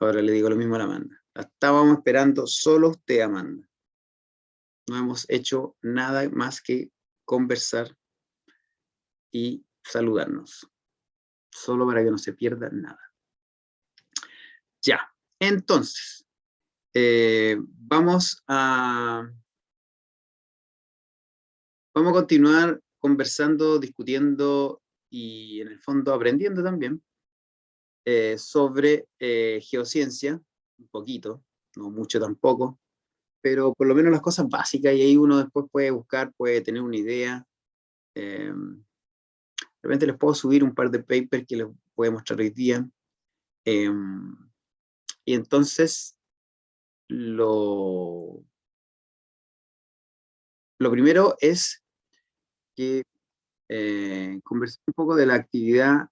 Ahora le digo lo mismo a la Amanda. La estábamos esperando solo usted, Amanda. No hemos hecho nada más que conversar y saludarnos. Solo para que no se pierda nada. Ya, entonces, vamos a continuar conversando, discutiendo y en el fondo aprendiendo también sobre geociencia, un poquito, no mucho tampoco, pero por lo menos las cosas básicas, y ahí uno después puede buscar, puede tener una idea. De repente les puedo subir un par de papers que les voy a mostrar hoy día. Y entonces, lo primero es que conversé un poco de la actividad.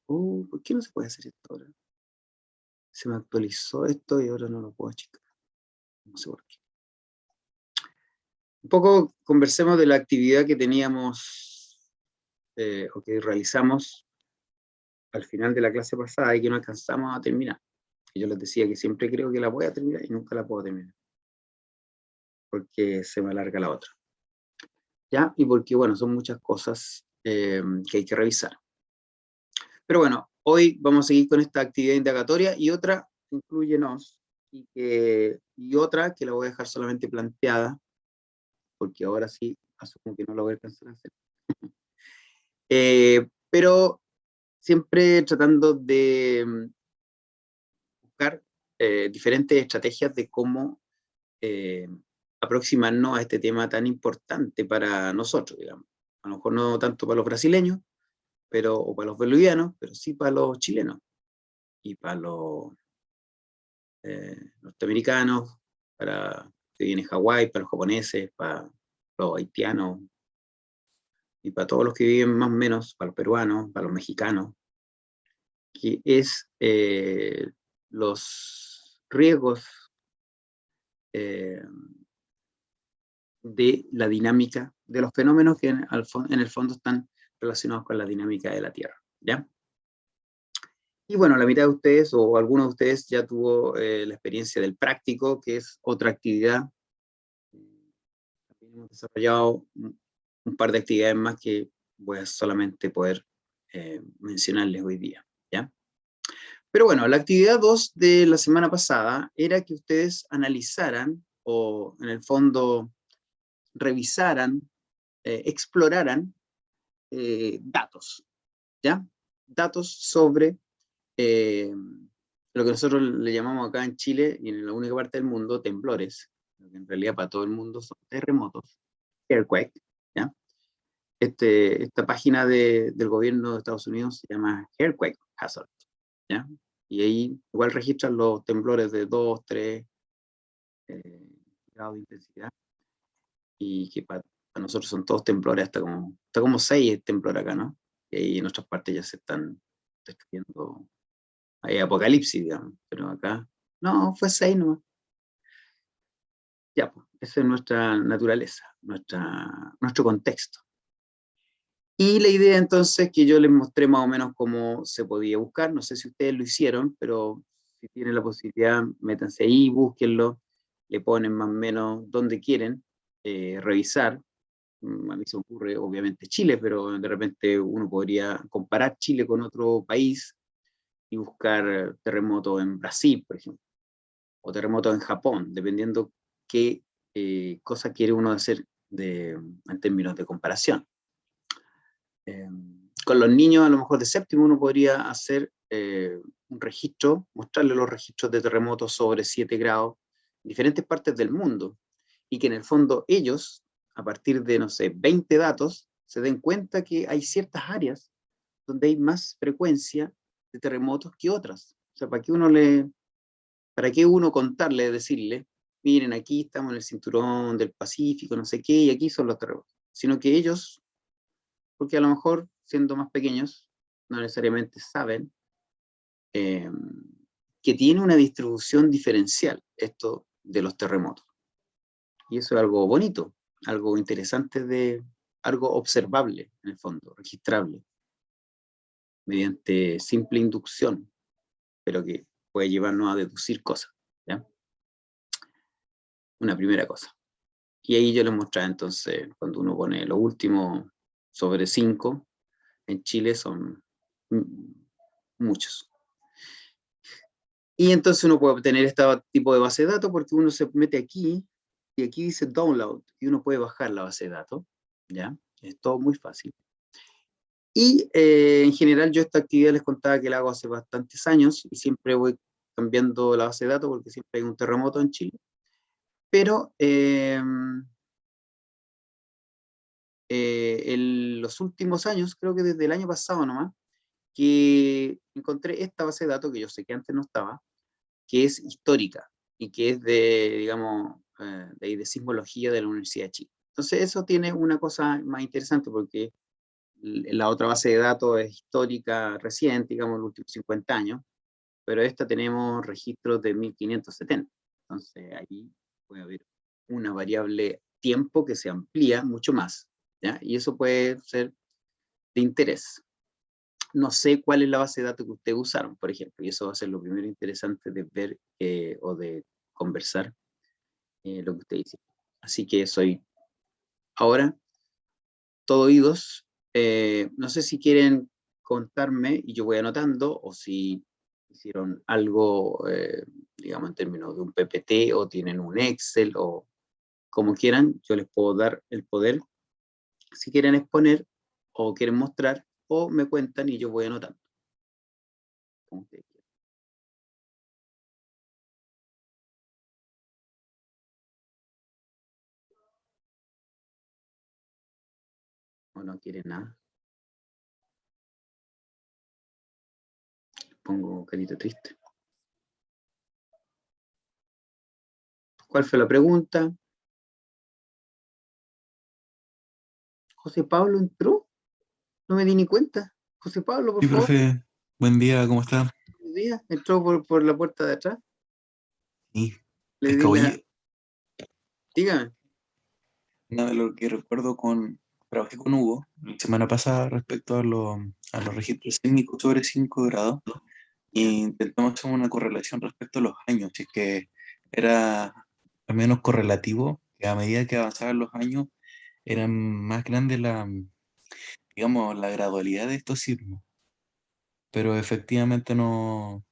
¿Por qué no se puede hacer esto ahora? Se me actualizó esto y ahora no lo puedo achicar. No sé por qué. Un poco conversemos de la actividad que teníamos o que realizamos al final de la clase pasada y que no alcanzamos a terminar. Y yo les decía que siempre creo que la voy a terminar y nunca la puedo terminar. Porque se me alarga la otra. ¿Ya? Y porque, bueno, son muchas cosas que hay que revisar. Pero bueno, hoy vamos a seguir con esta actividad indagatoria y otra, incluyenos, y otra que la voy a dejar solamente planteada, porque ahora sí asumo que no la voy a alcanzar a hacer. Pero siempre tratando de buscar diferentes estrategias de cómo aproximarnos a este tema tan importante para nosotros, digamos. A lo mejor no tanto para los brasileños, o para los bolivianos, pero sí para los chilenos y para los norteamericanos, para que viene Hawái, para los japoneses, para los haitianos, y para todos los que viven más o menos, para los peruanos, para los mexicanos, que es los riesgos de la dinámica de los fenómenos que en el fondo están relacionados con la dinámica de la Tierra, ¿ya? Y bueno, la mitad de ustedes, o algunos de ustedes, ya tuvo la experiencia del práctico, que es otra actividad. También hemos desarrollado un par de actividades más que voy a solamente poder mencionarles hoy día, ¿ya? Pero bueno, la actividad 2 de la semana pasada era que ustedes analizaran, o en el fondo revisaran, exploraran datos, ¿ya? Datos sobre lo que nosotros le llamamos acá en Chile y en la única parte del mundo temblores, lo que en realidad para todo el mundo son terremotos, earthquake, ¿ya? Esta página del gobierno de Estados Unidos se llama Earthquake Hazard, ¿ya? Y ahí igual registran los temblores de 2, 3 grados de intensidad, y que para nosotros son todos temblores, hasta como 6 temblores acá, ¿no? Y ahí en otras partes ya se están describiendo, hay apocalipsis, digamos, pero acá, no, fue 6 nomás. Ya, pues, esa es nuestra naturaleza, nuestro contexto. Y la idea entonces que yo les mostré más o menos cómo se podía buscar, no sé si ustedes lo hicieron, pero si tienen la posibilidad, métanse ahí, búsquenlo, le ponen más o menos donde quieren revisar. A mí se me ocurre obviamente Chile, pero de repente uno podría comparar Chile con otro país y buscar terremotos en Brasil, por ejemplo, o terremotos en Japón, dependiendo qué cosa quiere uno hacer en términos de comparación. Con los niños a lo mejor de séptimo uno podría hacer un registro, mostrarle los registros de terremotos sobre 7 grados en diferentes partes del mundo, y que en el fondo ellos, a partir de, no sé, 20 datos, se den cuenta que hay ciertas áreas donde hay más frecuencia de terremotos que otras. O sea, ¿para qué uno contarle, decirle, miren, aquí estamos en el cinturón del Pacífico, no sé qué, y aquí son los terremotos? Sino que ellos, porque a lo mejor siendo más pequeños, no necesariamente saben que tiene una distribución diferencial esto de los terremotos. Y eso es algo bonito, algo interesante, algo observable en el fondo, registrable, mediante simple inducción. pero que puede llevarnos a deducir cosas, ¿ya? Una primera cosa. Y ahí yo les mostraba entonces, cuando uno pone lo último sobre 5, en Chile son muchos. Y entonces uno puede obtener este tipo de base de datos porque uno se mete aquí, y aquí dice download, y uno puede bajar la base de datos, ¿ya? Es todo muy fácil. Y en general yo esta actividad les contaba que la hago hace bastantes años, y siempre voy cambiando la base de datos porque siempre hay un terremoto en Chile. Pero en los últimos años, creo que desde el año pasado nomás, que encontré esta base de datos que yo sé que antes no estaba, que es histórica y que es de, digamos, de sismología de la Universidad de Chile. Entonces eso tiene una cosa más interesante porque la otra base de datos es histórica reciente, digamos, los últimos 50 años, pero esta tenemos registros de 1570. Entonces ahí puede haber una variable tiempo que se amplía mucho más, ¿ya? Y eso puede ser de interés. No sé cuál es la base de datos que ustedes usaron, por ejemplo, y eso va a ser lo primero interesante de ver o de conversar lo que ustedes hicieron. Así que soy ahora todo oídos. No sé si quieren contarme y yo voy anotando, o si hicieron algo, digamos, en términos de un PPT, o tienen un Excel, o como quieran, yo les puedo dar el poder. Si quieren exponer, o quieren mostrar, o me cuentan y yo voy anotando. Como ustedes quieran. O no quieren nada. Pongo carita triste. ¿Cuál fue la pregunta? ¿José Pablo entró? No me di ni cuenta. José Pablo, por Sí, favor, profe, buen día, ¿cómo está? buenos días. Entró por la puerta de atrás. Sí, Le es que di la... oye, Dígame. nada de lo que recuerdo trabajé con Hugo la semana pasada respecto a los registros sísmicos sobre 5 grados e ¿Ya? intentamos hacer una correlación respecto a los años, si es que era al menos correlativo, que a medida que avanzaban los años eran más grande digamos, la gradualidad de estos sismos, pero efectivamente no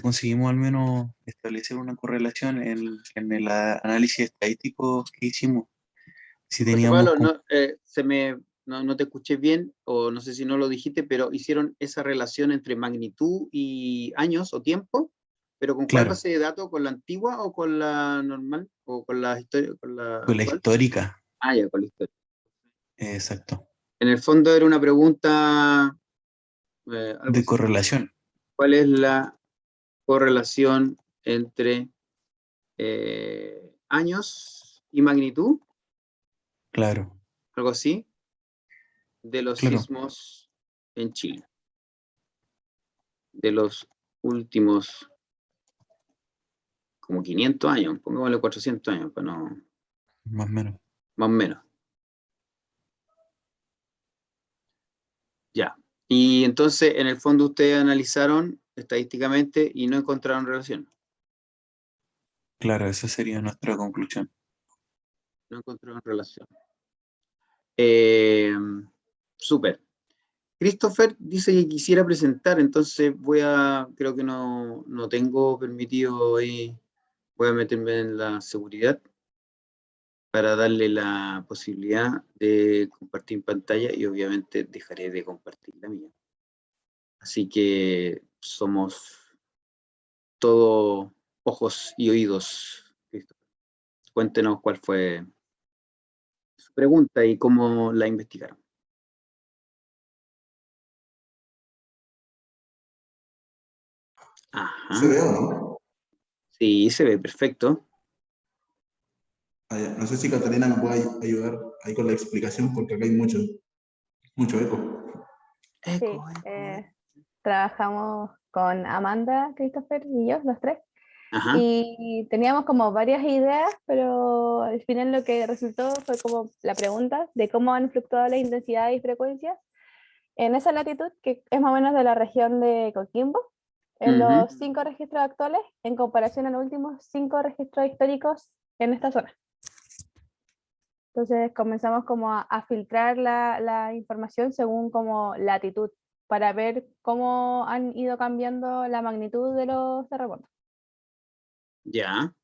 conseguimos al menos establecer una correlación en el análisis estadístico que hicimos. Si José teníamos Pablo, como, no, no te escuché bien, o no sé si no lo dijiste, pero hicieron esa relación entre magnitud y años o tiempo, pero ¿con cuál claro, base de datos? ¿Con la antigua o con la normal? ¿O con la historia, con la con la actual? histórica, Ah, ya, con la historia. exacto, En el fondo era una pregunta, algo de así como, correlación, ¿cuál es la correlación entre años y magnitud? claro, Algo así, de los claro, sismos en Chile, de los últimos como 500 años, pongámosle 400 años, pues no, más o menos. más o menos. Ya. Y entonces, en el fondo, ustedes analizaron estadísticamente y no encontraron relación. Claro, esa sería nuestra conclusión. No encontraron relación. Eh, Súper. Christopher dice que quisiera presentar, entonces creo que no tengo permitido ahí, voy a meterme en la seguridad para darle la posibilidad de compartir pantalla, y obviamente dejaré de compartir la mía. Así que somos todo ojos y oídos. Christopher. Cuéntenos cuál fue su pregunta y cómo la investigaron. ¿Se Ajá, ve o no? sí, se ve perfecto. Ah, ya. No sé si Catalina me puede ayudar ahí con la explicación porque acá hay mucho eco. Eco, Sí, eco, eco. trabajamos con Amanda, Christopher y yo, los tres, Ajá, y teníamos como varias ideas, pero al final lo que resultó fue como la pregunta de cómo han fluctuado las intensidades y frecuencias En esa latitud, que es más o menos de la región de Coquimbo, en Ujú. los 5 registros actuales, en comparación a los últimos 5 registros históricos en esta zona. Entonces comenzamos como a filtrar la información según como latitud, para ver cómo han ido cambiando la magnitud de los terremotos. Ya.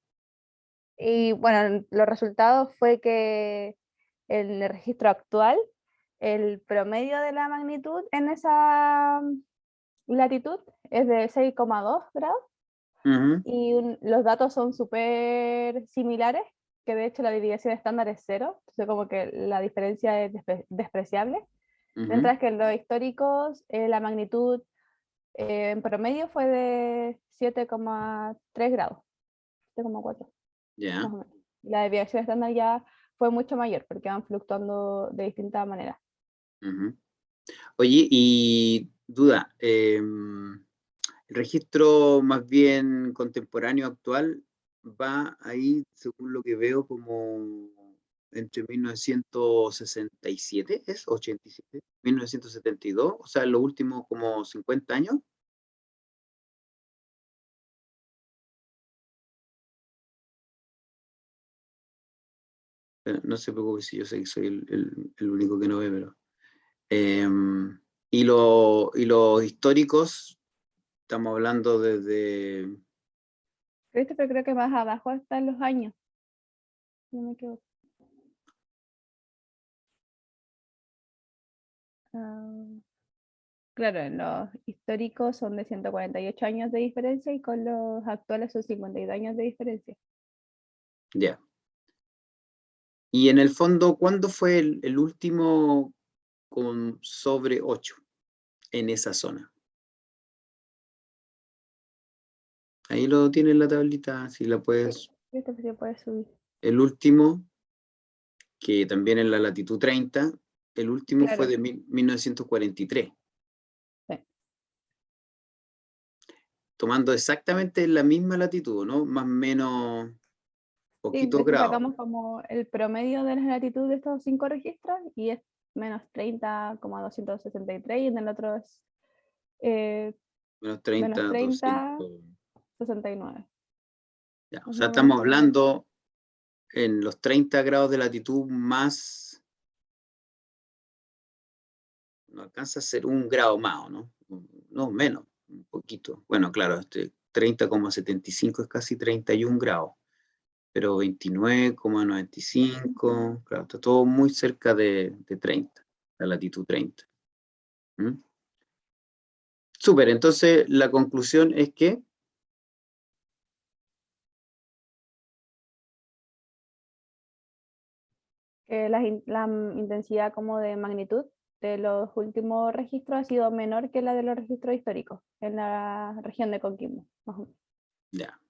Y bueno, los resultados fue que en el registro actual, el promedio de la magnitud en esa latitud es de 6,2 grados Ujú, y los datos son súper similares, que de hecho la desviación estándar es cero, entonces como que la diferencia es despreciable, ujú. mientras que en los históricos la magnitud en promedio fue de 7,3 grados, 7,4 Ya. más o menos. La desviación estándar ya fue mucho mayor porque van fluctuando de distintas maneras. Ujú. Oye, y duda, el registro más bien contemporáneo actual va ahí, según lo que veo, como entre 1967, ¿es? 87, 1972, o sea, en los últimos como 50 años. No se preocupe si yo sé que soy el único que no ve, pero... y los históricos, estamos hablando desde... Christopher creo que más abajo están los años, si no me equivoco. Ah, claro, en los históricos son de 148 años de diferencia y con los actuales son 52 años de diferencia. Ya. Y en el fondo, ¿cuándo fue el último con sobre 8 en esa zona? Ahí lo tiene en la tablita, si la Sí, puedes. Christopher se puede subir. El último, que también en la latitud 30, el último fue Claro, de 1943, sí. tomando exactamente la misma latitud, ¿no? Más o menos Sí, de poquitos hecho grados. sacamos como el promedio de las latitudes de estos 5 registros y es menos 30,263 y en el otro es eh, Menos menos 30, 30, 200. 69. Ya, o Es sea, más o menos estamos como eso. hablando en los 30 grados de latitud más, no alcanza a ser un grado más, ¿o no? No, menos, un poquito. Bueno, claro, 30,75 es casi 31 grados, pero 29,95, claro, está todo muy cerca de 30, la latitud 30. ¿Mm? Súper, entonces la conclusión es que, Que la intensidad como de magnitud de los últimos registros ha sido menor que la de los registros históricos en la región de Coquimbo, más o menos. ya,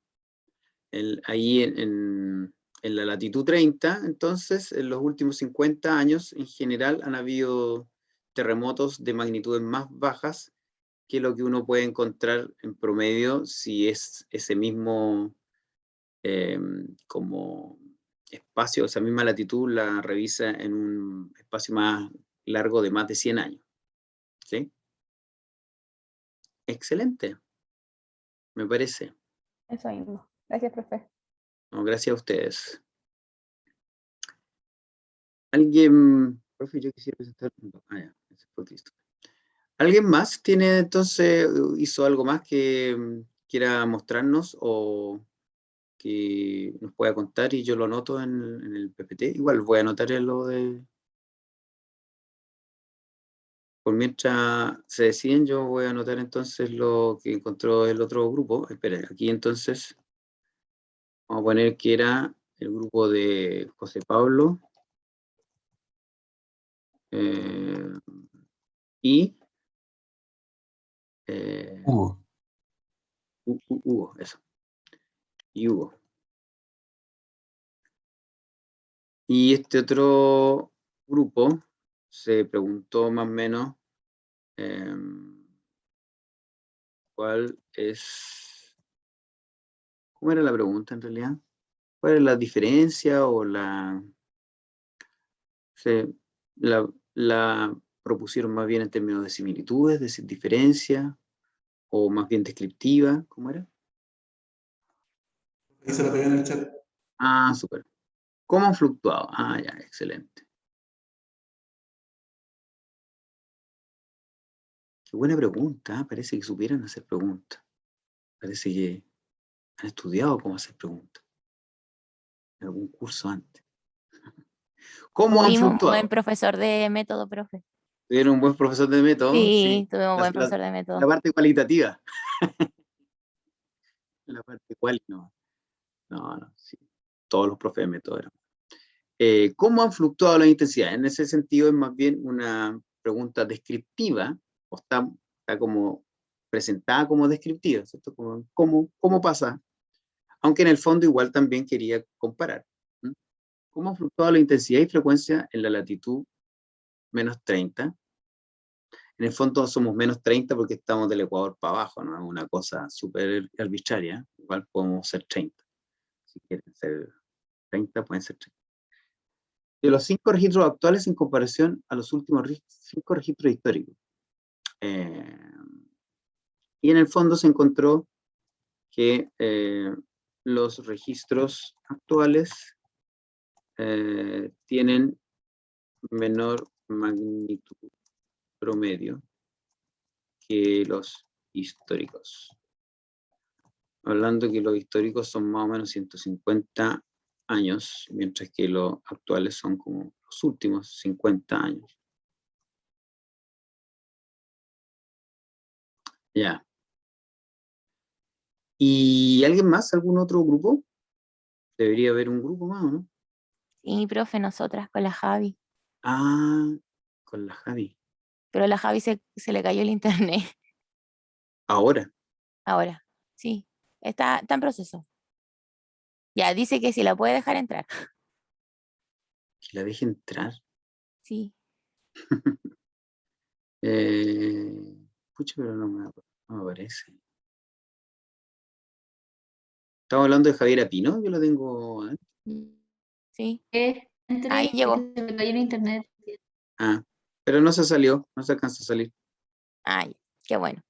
ahí en la latitud 30, entonces, en los últimos 50 años, en general, han habido terremotos de magnitudes más bajas que lo que uno puede encontrar en promedio si es ese mismo como espacio, esa misma latitud la revisa en un espacio más largo de más de 100 años. ¿Sí? Excelente, me parece. Eso mismo. Gracias, profe. No, gracias a ustedes. ¿Alguien, profe, yo quisiera presentar? No, ya, ese fue Cristo. ¿Alguien más tiene entonces, hizo algo más que quiera mostrarnos o que nos pueda contar y yo lo anoto en el PPT? Igual voy a anotar en lo de... Por mientras se deciden, yo voy a anotar entonces lo que encontró el otro grupo. Espera, aquí entonces vamos a poner que era el grupo de José Pablo eh, y eh, Hugo. Hugo, eso, y Hugo. Y este otro grupo se preguntó más o menos cuál es, ¿cómo era la pregunta en realidad? ¿Cuál es la diferencia o la, sí, la propusieron más bien en términos de similitudes, de diferencia, o más bien descriptiva, ¿cómo era? Ahí se lo pegué en el chat. Ah, súper. ¿Cómo han fluctuado? Ah, ya, excelente. Qué buena pregunta, ¿eh? Parece que supieran hacer preguntas. Parece que han estudiado cómo hacer preguntas. En algún curso antes. ¿Cómo han Tuvimos un buen fluctuado? profesor de método, profe. ¿Tuvieron un buen profesor de método? Sí, tuvimos un La, buen la- profesor de la método. parte cualitativa. La parte cual, no. No, no, sí. Todos los profes de método eran. ¿Cómo han fluctuado las intensidades? En ese sentido es más bien una pregunta descriptiva, o está como presentada como descriptiva, ¿cierto? ¿Cómo pasa? Aunque en el fondo igual también quería comparar. ¿Mm? ¿Cómo ha fluctuado la intensidad y frecuencia en la latitud -30? En el fondo somos -30 porque estamos del Ecuador para abajo, no es una cosa súper arbitraria, igual podemos ser 30. Si quieren ser 30, pueden ser 30. De los 5 registros actuales en comparación a los últimos 5 registros históricos. Y en el fondo se encontró que los registros actuales tienen menor magnitud promedio que los históricos. Hablando que los históricos son más o menos 150 años, mientras que los actuales son como los últimos 50 años. Ya. ¿Y alguien más? ¿Algún otro grupo? Debería haber un grupo más, ¿no? Sí, profe, nosotras con la Javi. Ah, con la Javi. Pero a la Javi se le cayó el internet Ahora. ahora. Sí, está en proceso. Ya, dice que si la puede dejar entrar. Que la deje entrar. Sí. Pucha, pero no me aparece. Estamos hablando de Javier Apino, yo lo tengo. Sí. Entré Ahí y llegó. se me cayó el internet. Ah, pero no se salió, no se alcanza a salir. Ay, qué bueno.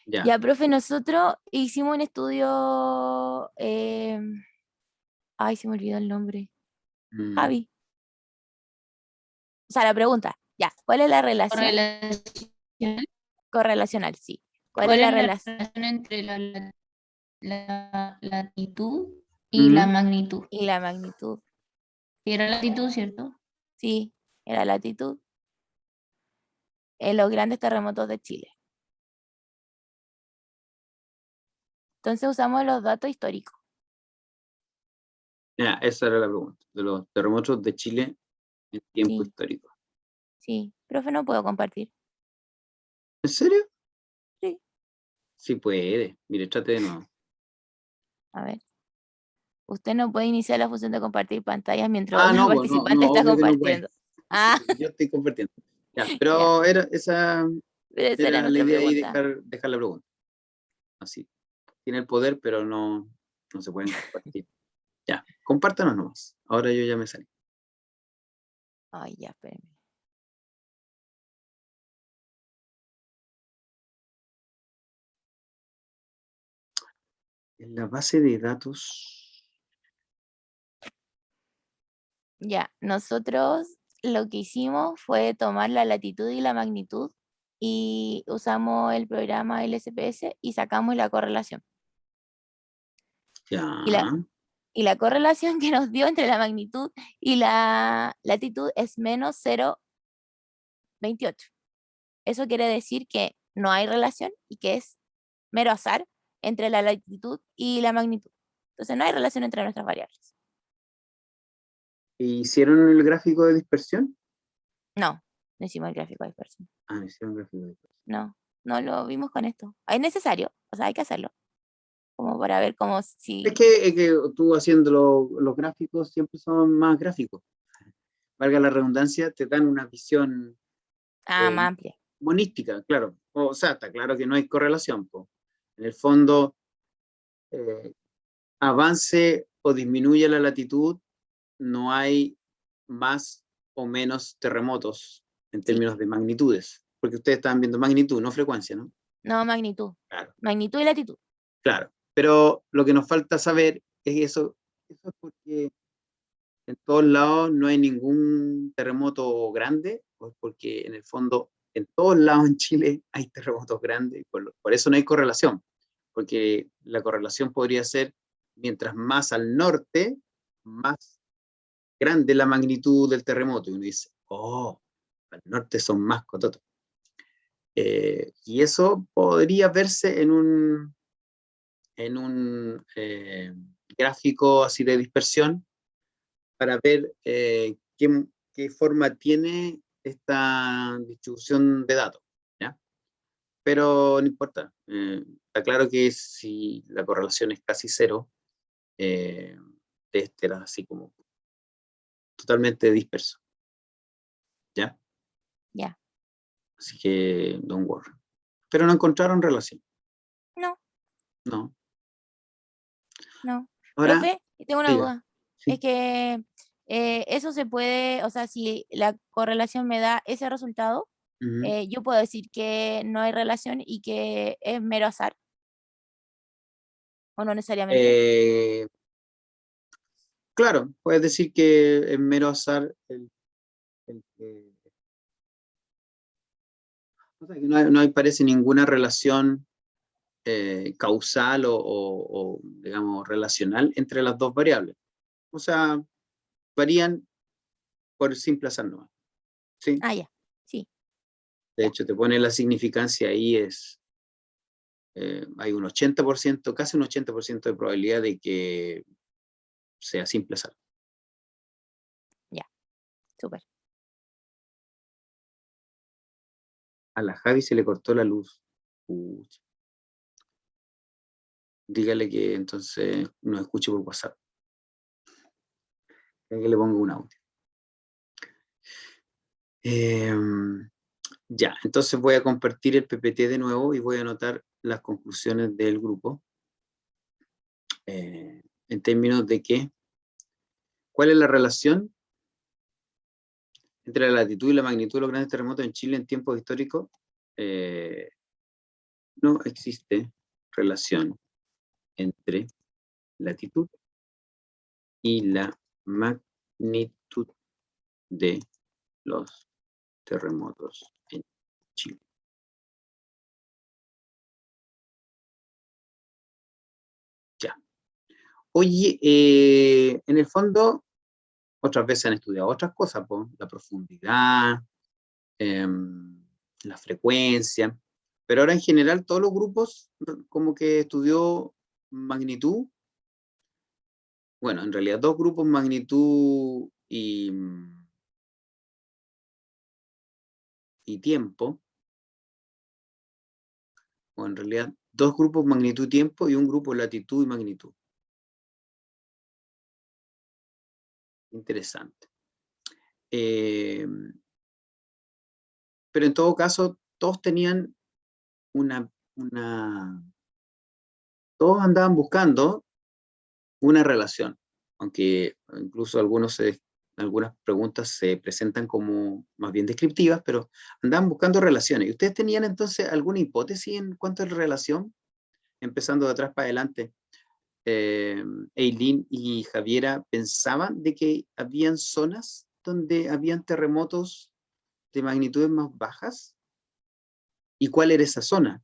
Ya. Ya, profe, nosotros hicimos un estudio. Ay, se me olvidó el nombre. Javi. O sea, la pregunta, ya, ¿cuál es la relación? Correlación. Correlacional, sí. ¿Cuál es ¿Cuál la es la relación? relación entre la latitud y la magnitud? Y la magnitud. Y era latitud, ¿cierto? Sí, era latitud. En los grandes terremotos de Chile. Entonces usamos los datos históricos. Ya, esa era la pregunta. De los terremotos de Chile en tiempo Sí. histórico. Sí, profe, no puedo compartir. ¿En serio? Sí. Sí puede. Mire, trate de nuevo. A ver. Usted no puede iniciar la función de compartir pantallas mientras otro No, participante está obvio que no puede. compartiendo. Ah, Yo estoy compartiendo. Ya, ya. pero esa Pero esa era era la nuestra idea ahí, pregunta. dejar la pregunta. Así. Tiene el poder, pero no se pueden compartir. Ya, compártanos nomás. Ahora yo ya me salí. Ay, ya, espérenme. En la base de datos. Ya, nosotros lo que hicimos fue tomar la latitud y la magnitud y usamos el programa LSPS y sacamos la correlación. Ya. Y la correlación que nos dio entre la magnitud y la latitud es menos 0,28. Eso quiere decir que no hay relación y que es mero azar entre la latitud y la magnitud. Entonces no hay relación entre nuestras variables. ¿Hicieron el gráfico de dispersión? No hicimos el gráfico de dispersión. Ah, hicieron el gráfico de dispersión. No lo vimos con esto. Es necesario, o sea, hay que hacerlo. Como para ver cómo si... Es que tú haciendo los gráficos siempre son más gráficos. Valga la redundancia, te dan una visión más amplia. monística, claro. O sea, está claro que no hay correlación. En el fondo, avance o disminuye la latitud, no hay más o menos terremotos en términos de magnitudes, porque ustedes estaban viendo magnitud, no frecuencia, ¿no? No, magnitud. Claro. Magnitud y latitud. Claro, pero lo que nos falta saber es eso es porque en todos lados no hay ningún terremoto grande, pues porque en el fondo en todos lados en Chile hay terremotos grandes, por eso no hay correlación, porque la correlación podría ser mientras más al norte, más grande la magnitud del terremoto, y uno dice, oh, al norte son más cototos. Y eso podría verse en un gráfico así de dispersión para ver qué forma tiene esta distribución de datos, ¿ya? Pero no importa. Está claro que si la correlación es casi cero, este era así como totalmente disperso, ¿ya? Ya. Así que don't worry. Pero no encontraron relación. No, No. no. Ahora, Profe, tengo una diga. duda. Sí. Es que eso se puede, o sea, si la correlación me da ese resultado, Ujú. yo puedo decir que no hay relación y que es mero azar. ¿O no necesariamente? Claro, puedes decir que es mero azar el que o sea, que no hay, parece ninguna relación causal o, digamos, relacional entre las dos variables. O sea, varían por simple azar nomás, ¿sí? Ah, ya. Sí. De Ya. hecho, te pone la significancia ahí, hay un 80%, casi un 80% de probabilidad de que sea simple azar. Súper. A la Javi se le cortó la luz. Pucha. Dígale que entonces nos escuche por WhatsApp. Que le pongo un audio. Ya, entonces voy a compartir el PPT de nuevo y voy a anotar las conclusiones del grupo en términos de cuál es la relación entre la latitud y la magnitud de los grandes terremotos en Chile en tiempos históricos. No existe relación entre latitud y la magnitud de los terremotos en Chile. Ya. Oye, en el fondo, otras veces han estudiado otras cosas, la profundidad, la frecuencia, pero ahora en general todos los grupos como que estudió magnitud, bueno, en realidad dos grupos, magnitud y tiempo, o en realidad dos grupos, magnitud y tiempo, y un grupo, latitud y magnitud. Interesante. Pero en todo caso, todos tenían todos andaban buscando una relación, aunque incluso algunas preguntas se presentan como más bien descriptivas, pero andaban buscando relaciones. ¿Y ustedes tenían entonces alguna hipótesis en cuanto a la relación? Empezando de atrás para adelante, Eileen y Javiera pensaban de que habían zonas donde habían terremotos de magnitudes más bajas. ¿Y cuál era esa zona?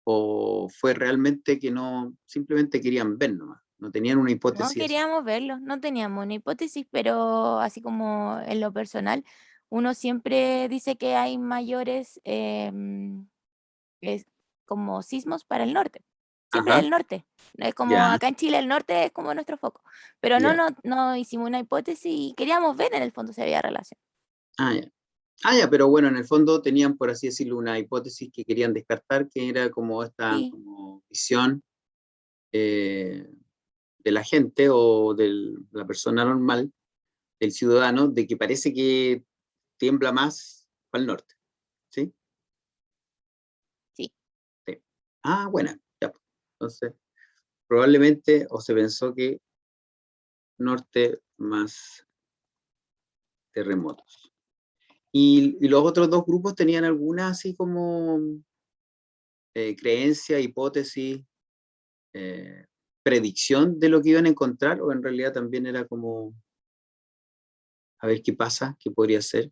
¿O fue realmente que no, simplemente querían ver nomás? No tenían una No hipótesis así. queríamos verlo, no teníamos una hipótesis, pero así como en lo personal, uno siempre dice que hay mayores como sismos para el norte. Siempre Ajá, el norte. Es como ya, acá en Chile el norte es como nuestro foco. Pero ya. no hicimos una hipótesis y queríamos ver en el fondo si había relación. Ah, ya. Ah, ya, pero bueno, en el fondo tenían, por así decirlo, una hipótesis que querían descartar, que era como esta Sí, como visión eh, de la gente o de la persona normal, del ciudadano, de que parece que tiembla más para el norte. ¿Sí? sí. Sí. Ah, bueno, ya. Entonces, probablemente o se pensó que norte más terremotos. Y los otros dos grupos tenían alguna así como creencia, hipótesis, predicción de lo que iban a encontrar, o en realidad también era como a ver qué pasa, qué podría ser.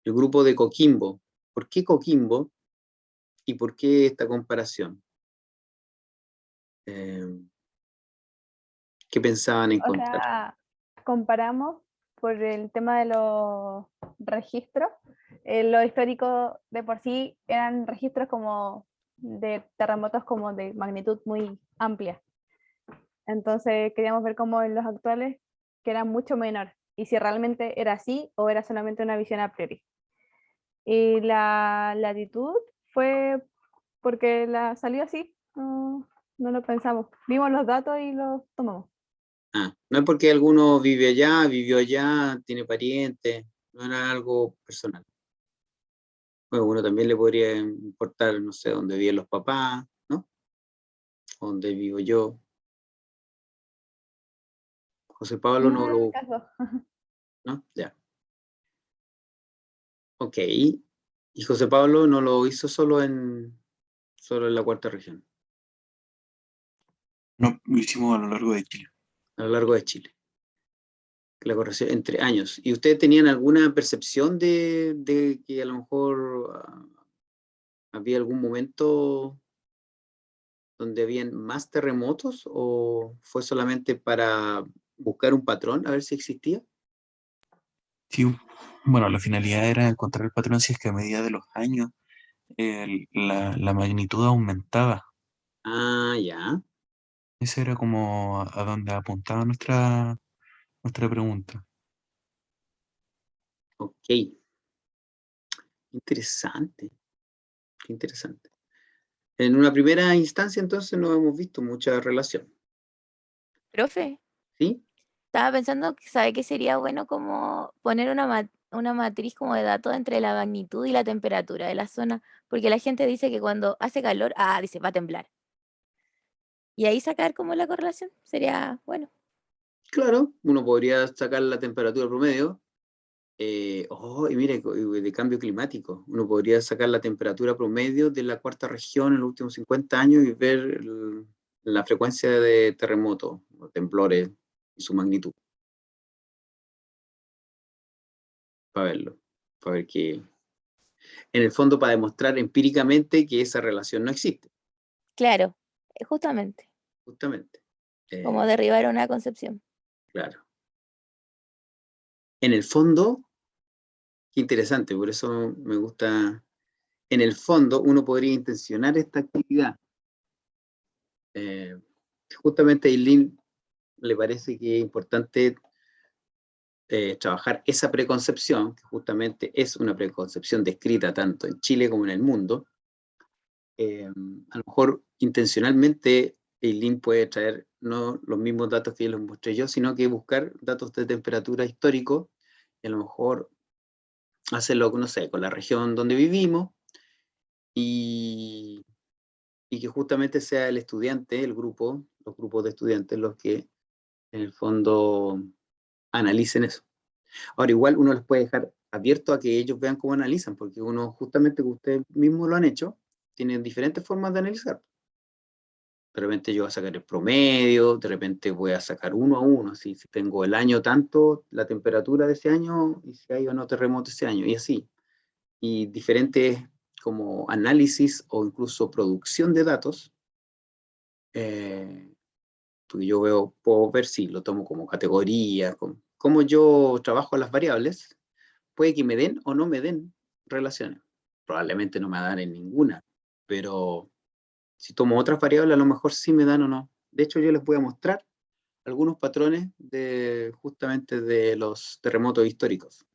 El grupo de Coquimbo. ¿Por qué Coquimbo? ¿Y por qué esta comparación? ¿Qué pensaban O encontrar? sea, comparamos por el tema de los registros. Lo histórico de por sí eran registros como de terremotos como de magnitud muy amplia. Entonces queríamos ver cómo en los actuales, que eran mucho menor, y si realmente era así o era solamente una visión a priori. Y la latitud fue porque la salió así, no lo pensamos. Vimos los datos y los tomamos. No es porque alguno vive allá, vivió allá, tiene parientes, no era algo personal. Bueno, uno también le podría importar, no sé, dónde viven los papás, ¿no? O dónde vivo yo. José Pablo No no era el lo, caso. ¿no? Ya. Ok. Y José Pablo no lo hizo solo en la cuarta región, No, lo hicimos a lo largo de Chile. a lo largo de Chile. La corrección entre años. ¿Y ustedes tenían alguna percepción de que a lo mejor había algún momento donde habían más terremotos, o fue solamente para buscar un patrón, a ver si existía? Sí, bueno, la finalidad era encontrar el patrón si es que a medida de los años la magnitud aumentaba. Ah, ya. Ese era como a donde apuntaba nuestra pregunta. Ok. Interesante. Qué interesante. En una primera instancia, entonces, no hemos visto mucha relación. Profe, ¿Sí? estaba pensando que sabe que sería bueno como poner una matriz como de datos entre la magnitud y la temperatura de la zona, porque la gente dice que cuando hace calor, dice, va a temblar. Y ahí sacar como la correlación sería bueno. Claro, uno podría sacar la temperatura promedio. Y mire, de cambio climático. Uno podría sacar la temperatura promedio de la cuarta región en los últimos 50 años y ver la frecuencia de terremotos o temblores y su magnitud, para verlo. Para ver que, en el fondo, para demostrar empíricamente que esa relación no existe, Claro, justamente, justamente. como derribar una concepción. Claro. En el fondo, qué interesante, por eso me gusta. En el fondo, uno podría intencionar esta actividad. Justamente a Eileen le parece que es importante trabajar esa preconcepción, que justamente es una preconcepción descrita tanto en Chile como en el mundo. A lo mejor intencionalmente Eileen puede traer no los mismos datos que les mostré yo, sino que buscar datos de temperatura histórico, y a lo mejor hacerlo, no sé, con la región donde vivimos, y que justamente sea el estudiante, los grupos de estudiantes los que en el fondo analicen eso. Ahora, igual uno les puede dejar abierto a que ellos vean cómo analizan, porque uno, justamente que ustedes mismos lo han hecho, tienen diferentes formas de analizar. De repente yo voy a sacar el promedio, de repente voy a sacar uno a uno, así, si tengo el año tanto, la temperatura de ese año, y si hay o no terremoto ese año, y así. Y diferentes como análisis o incluso producción de datos, porque yo puedo ver si lo tomo como categoría, como yo trabajo las variables, puede que me den o no me den relaciones. Probablemente no me dan en ninguna, pero si tomo otras variables, a lo mejor sí me dan o no. De hecho, yo les voy a mostrar algunos patrones justamente de los terremotos históricos,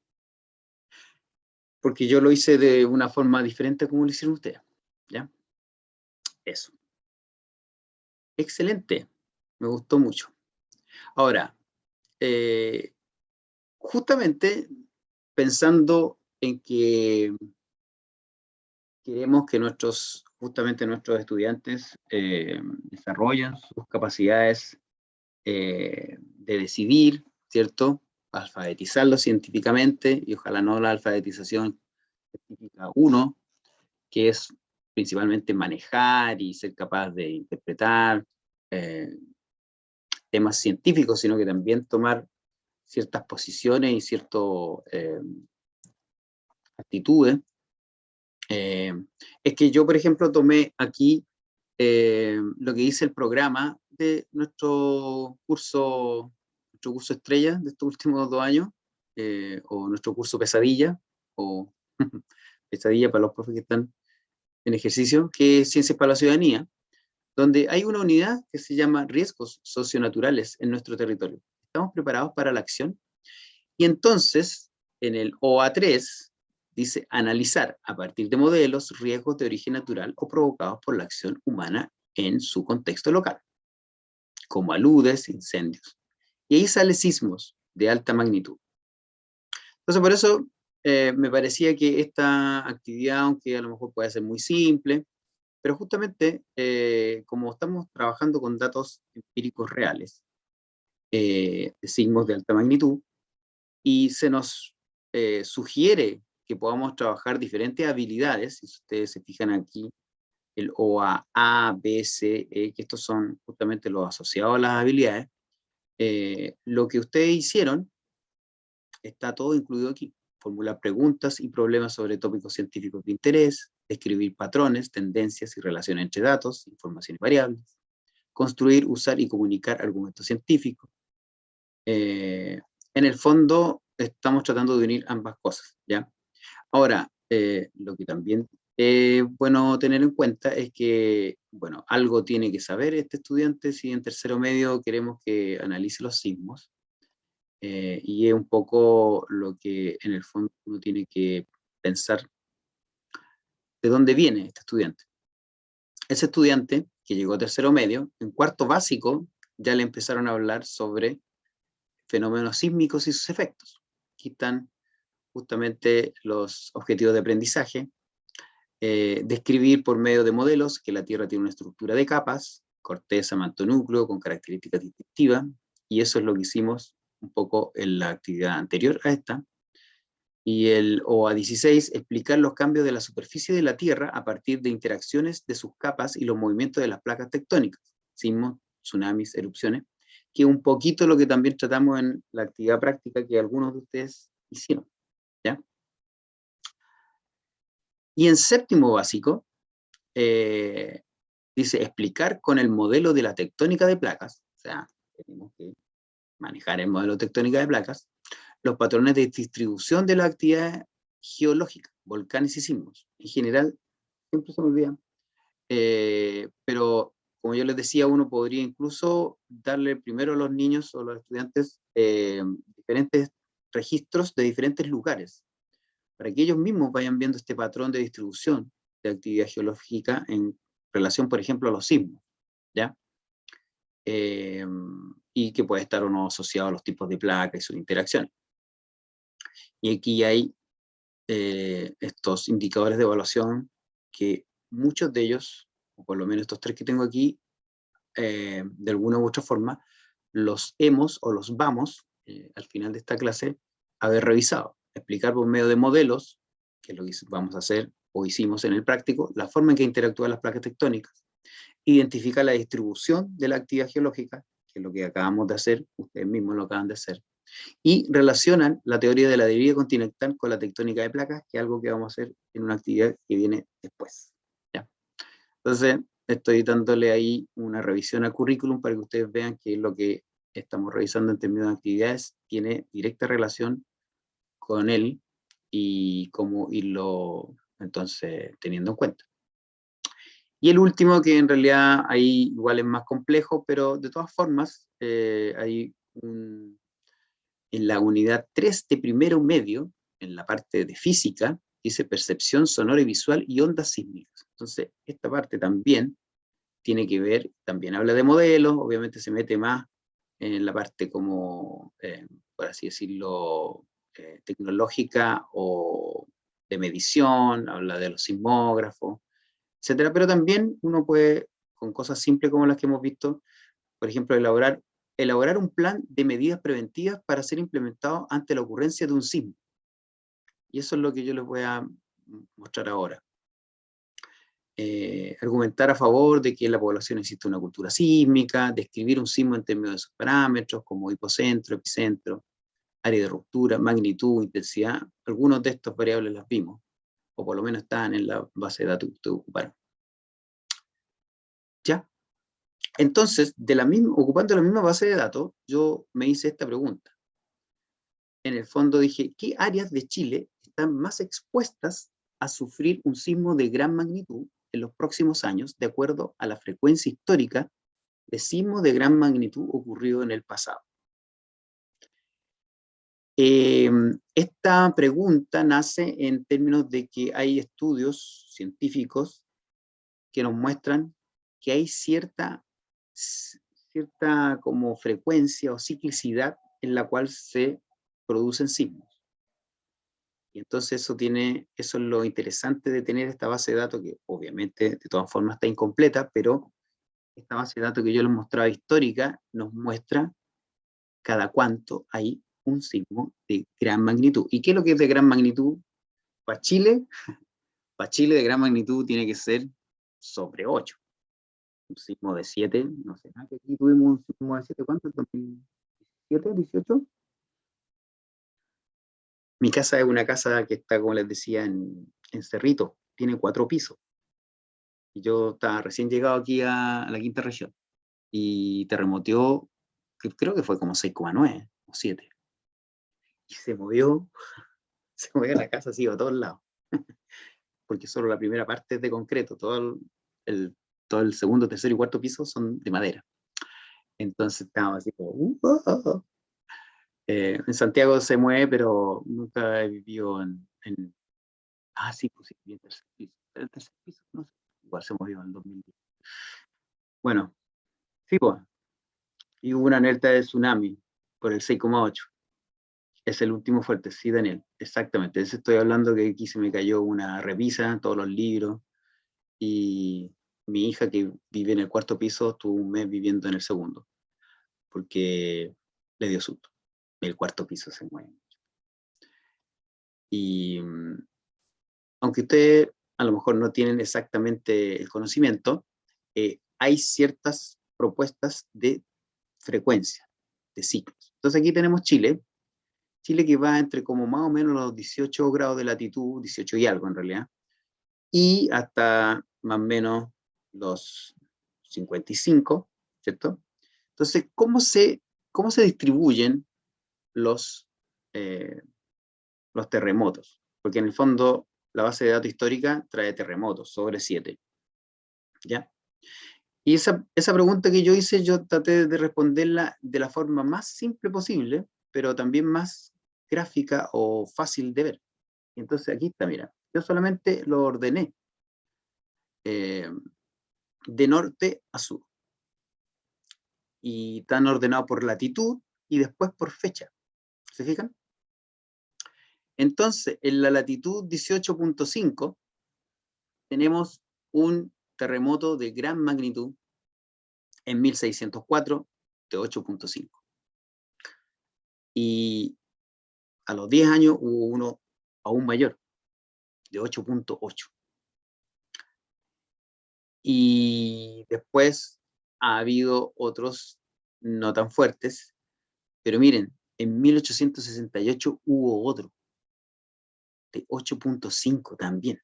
porque yo lo hice de una forma diferente como lo hicieron ustedes. ¿Ya? Eso. Excelente. Me gustó mucho. Ahora, justamente pensando en que queremos que justamente nuestros estudiantes desarrollen sus capacidades de decidir, ¿cierto? alfabetizarlos científicamente, y ojalá no la alfabetización científica 1, que es principalmente manejar y ser capaz de interpretar temas científicos, sino que también tomar ciertas posiciones y ciertas actitudes. Es que yo, por ejemplo, tomé aquí lo que dice el programa de nuestro curso estrella de estos últimos 2 años, o nuestro curso pesadilla, o pesadilla para los profes que están en ejercicio, que es Ciencias para la Ciudadanía, donde hay una unidad que se llama Riesgos Socionaturales en nuestro territorio. ¿Estamos preparados para la acción? Y entonces, en el OA3, dice analizar a partir de modelos riesgos de origen natural o provocados por la acción humana en su contexto local, como aludes, incendios. Y ahí sale sismos de alta magnitud. Entonces, por eso me parecía que esta actividad, aunque a lo mejor puede ser muy simple, pero justamente como estamos trabajando con datos empíricos reales, de sismos de alta magnitud, y se nos sugiere que podamos trabajar diferentes habilidades, si ustedes se fijan aquí, el OA, A, B, C, E, que estos son justamente los asociados a las habilidades, lo que ustedes hicieron está todo incluido aquí. Formular preguntas y problemas sobre tópicos científicos de interés, describir patrones, tendencias y relaciones entre datos, informaciones variables, construir, usar y comunicar argumentos científicos. En el fondo, estamos tratando de unir ambas cosas, ¿ya? Ahora, lo que también es bueno tener en cuenta es que, bueno, algo tiene que saber este estudiante si en tercero medio queremos que analice los sismos, y es un poco lo que en el fondo uno tiene que pensar de dónde viene este estudiante. Ese estudiante que llegó a tercero medio, en cuarto básico ya le empezaron a hablar sobre fenómenos sísmicos y sus efectos. Aquí están justamente los objetivos de aprendizaje, describir por medio de modelos que la Tierra tiene una estructura de capas, corteza, manto, núcleo, con características distintivas, y eso es lo que hicimos un poco en la actividad anterior a esta. Y el OA16, explicar los cambios de la superficie de la Tierra a partir de interacciones de sus capas y los movimientos de las placas tectónicas, sismos, tsunamis, erupciones, que es un poquito lo que también tratamos en la actividad práctica que algunos de ustedes hicieron, ¿ya? Y en séptimo básico, dice explicar con el modelo de la tectónica de placas, o sea, tenemos que manejar el modelo tectónica de placas, los patrones de distribución de la actividad geológica, volcanes y sismos. En general, siempre se me olvida, pero como yo les decía, uno podría incluso darle primero a los niños o a los estudiantes diferentes registros de diferentes lugares, para que ellos mismos vayan viendo este patrón de distribución de actividad geológica en relación, por ejemplo, a los sismos, ¿ya? Y que puede estar o no asociado a los tipos de placas y sus interacciones. Y aquí hay estos indicadores de evaluación que muchos de ellos, o por lo menos estos 3 que tengo aquí, de alguna u otra forma, los hemos o los vamos, al final de esta clase, haber revisado. Explicar por medio de modelos, que es lo que vamos a hacer o hicimos en el práctico, la forma en que interactúan las placas tectónicas. Identificar la distribución de la actividad geológica, que es lo que acabamos de hacer, ustedes mismos lo acaban de hacer, y relacionan la teoría de la deriva continental con la tectónica de placas, que es algo que vamos a hacer en una actividad que viene después, ¿ya? Entonces, estoy dándole ahí una revisión al currículum para que ustedes vean que lo que estamos revisando en términos de actividades tiene directa relación con él y cómo irlo entonces teniendo en cuenta. Y el último, que en realidad ahí igual es más complejo, pero de todas formas hay en la unidad 3 de primero medio, en la parte de física, dice percepción sonora y visual y ondas sísmicas. Entonces, esta parte también tiene que ver, también habla de modelos, obviamente se mete más en la parte como, por así decirlo, tecnológica o de medición, habla de los sismógrafos, etcétera, pero también uno puede, con cosas simples como las que hemos visto, por ejemplo, elaborar elaborar un plan de medidas preventivas para ser implementado ante la ocurrencia de un sismo. Y eso es lo que yo les voy a mostrar ahora. Argumentar a favor de que en la población existe una cultura sísmica, describir un sismo en términos de sus parámetros, como hipocentro, epicentro, área de ruptura, magnitud, intensidad. Algunos de estas variables las vimos, o por lo menos estaban en la base de datos que ustedes ocuparon. ¿Ya? Entonces, ocupando la misma base de datos, yo me hice esta pregunta. En el fondo dije, ¿qué áreas de Chile están más expuestas a sufrir un sismo de gran magnitud en los próximos años, de acuerdo a la frecuencia histórica de sismos de gran magnitud ocurrido en el pasado? Esta pregunta nace en términos de que hay estudios científicos que nos muestran que hay cierta como frecuencia o ciclicidad en la cual se producen sismos. Y entonces eso es lo interesante de tener esta base de datos, que obviamente de todas formas está incompleta, pero esta base de datos que yo les mostraba histórica nos muestra cada cuánto hay un sismo de gran magnitud. ¿Y qué es lo que es de gran magnitud? Para Chile de gran magnitud tiene que ser sobre 8. Un sismo de 7, no sé, aquí tuvimos un sismo de 7, ¿cuánto? ¿2017, 18? Mi casa es una casa que está, como les decía, en Cerrito, tiene 4 pisos. Y yo estaba recién llegado aquí a la quinta región, y terremoteó, creo que fue como 6,9 o 7. Y se movió la casa así a todos lados. Porque solo la primera parte es de concreto, todo el segundo, tercero y cuarto piso son de madera. Entonces estábamos así como... en Santiago se mueve, pero nunca he vivido sí, pues sí, en tercer piso. El tercer piso, no sé, igual se movió en el 2010. Bueno, sí, pues. Y hubo una alerta de tsunami por el 6,8. Es el último fuerte, sí, Daniel, exactamente. Eso estoy hablando, que aquí se me cayó una repisa, todos los libros, y mi hija, que vive en el cuarto piso, estuvo un mes viviendo en el segundo, porque le dio susto. El cuarto piso se mueve. Y aunque ustedes a lo mejor no tienen exactamente el conocimiento, hay ciertas propuestas de frecuencia, de ciclos. Entonces aquí tenemos Chile que va entre como más o menos los 18 grados de latitud, 18 y algo en realidad, y hasta más o menos los 55, ¿cierto? Entonces, ¿cómo se distribuyen los terremotos? Porque en el fondo la base de datos histórica trae terremotos sobre 7, ¿ya? Y esa pregunta que yo hice, yo traté de responderla de la forma más simple posible, pero también más gráfica o fácil de ver. Entonces aquí está, mira, yo solamente lo ordené de norte a sur. Y están ordenados por latitud y después por fecha. ¿Se fijan? Entonces, en la latitud 18.5 tenemos un terremoto de gran magnitud en 1604 de 8.5. Y a los 10 años hubo uno aún mayor, de 8.8. Y después ha habido otros no tan fuertes, pero miren, en 1868 hubo otro de 8.5 también.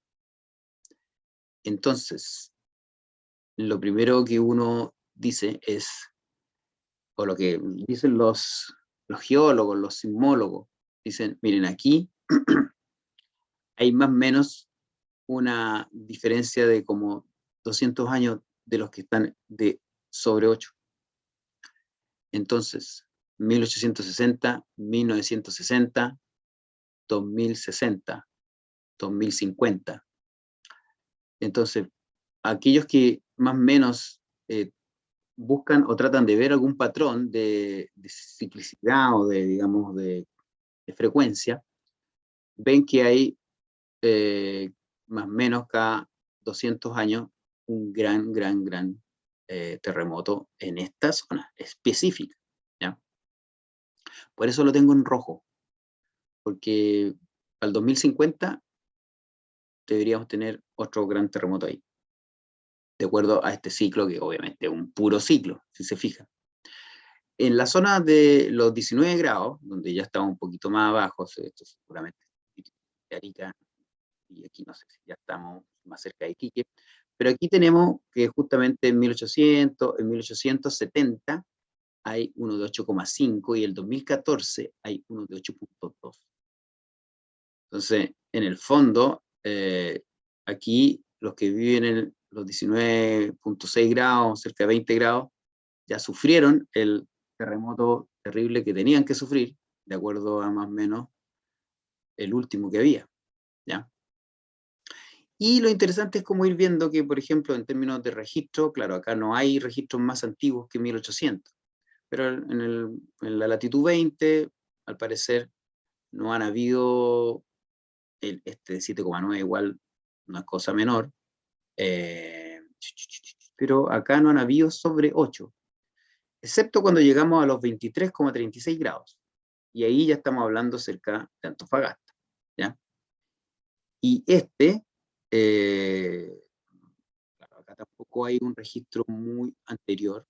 Entonces, lo primero que uno dice es, o lo que dicen los geólogos, los sismólogos, dicen, miren, aquí hay más o menos una diferencia de como 200 años de los que están de sobre 8. Entonces, 1860, 1960, 2060, 2050. Entonces, aquellos que más o menos buscan o tratan de ver algún patrón de ciclicidad o de, digamos, de frecuencia, ven que hay más o menos cada 200 años un gran terremoto en esta zona específica. Por eso lo tengo en rojo, porque al 2050 deberíamos tener otro gran terremoto ahí, de acuerdo a este ciclo, que obviamente es un puro ciclo, si se fijan. En la zona de los 19 grados, donde ya estamos un poquito más abajo, esto seguramente de Arica, y aquí no sé si ya estamos más cerca de Iquique, pero aquí tenemos que justamente en 1800, en 1870 hay uno de 8,5 y el 2014 hay uno de 8,2. Entonces, en el fondo, aquí los que viven en los 19,6 grados, cerca de 20 grados, ya sufrieron el terremoto terrible que tenían que sufrir, de acuerdo a más o menos el último que había, ¿ya? Y lo interesante es como ir viendo que, por ejemplo, en términos de registro, claro, acá no hay registros más antiguos que 1800, pero en la latitud 20, al parecer, no han habido, este 7,9 igual, una cosa menor, pero acá no han habido sobre 8, excepto cuando llegamos a los 23,36 grados, y ahí ya estamos hablando cerca de Antofagasta, ¿ya? Y claro, acá tampoco hay un registro muy anterior,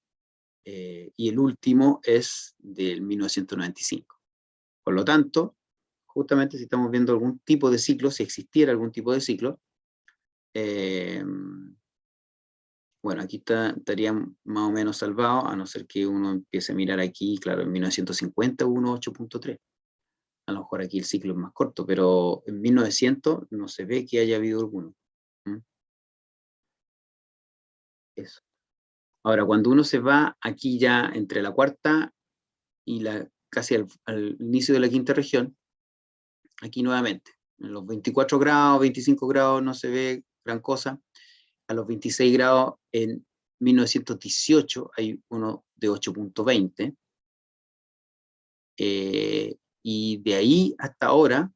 y el último es del 1995. Por lo tanto, justamente si estamos viendo algún tipo de ciclo, si existiera algún tipo de ciclo, bueno, aquí estaría más o menos salvado, a no ser que uno empiece a mirar aquí, claro, en 1950 hubo 8,3. A lo mejor aquí el ciclo es más corto, pero en 1900 no se ve que haya habido alguno. ¿Mm? Eso. Ahora, cuando uno se va aquí ya entre la cuarta y casi al inicio de la quinta región, aquí nuevamente, en los 24 grados, 25 grados no se ve gran cosa. A los 26 grados en 1918 hay uno de 8,20. Y de ahí hasta ahora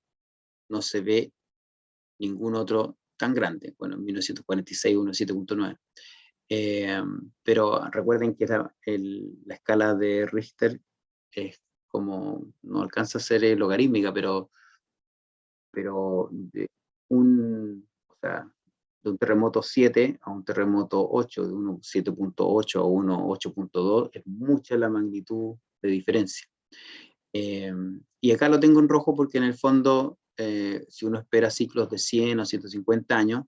no se ve ningún otro tan grande. Bueno, en 1946 uno 7,9. Pero recuerden que la escala de Richter es como, no alcanza a ser logarítmica, pero de o sea, de un terremoto 7 a un terremoto 8, de uno 7,8 a uno 8,2, es mucha la magnitud de diferencia. Y acá lo tengo en rojo porque en el fondo, si uno espera ciclos de 100 o 150 años,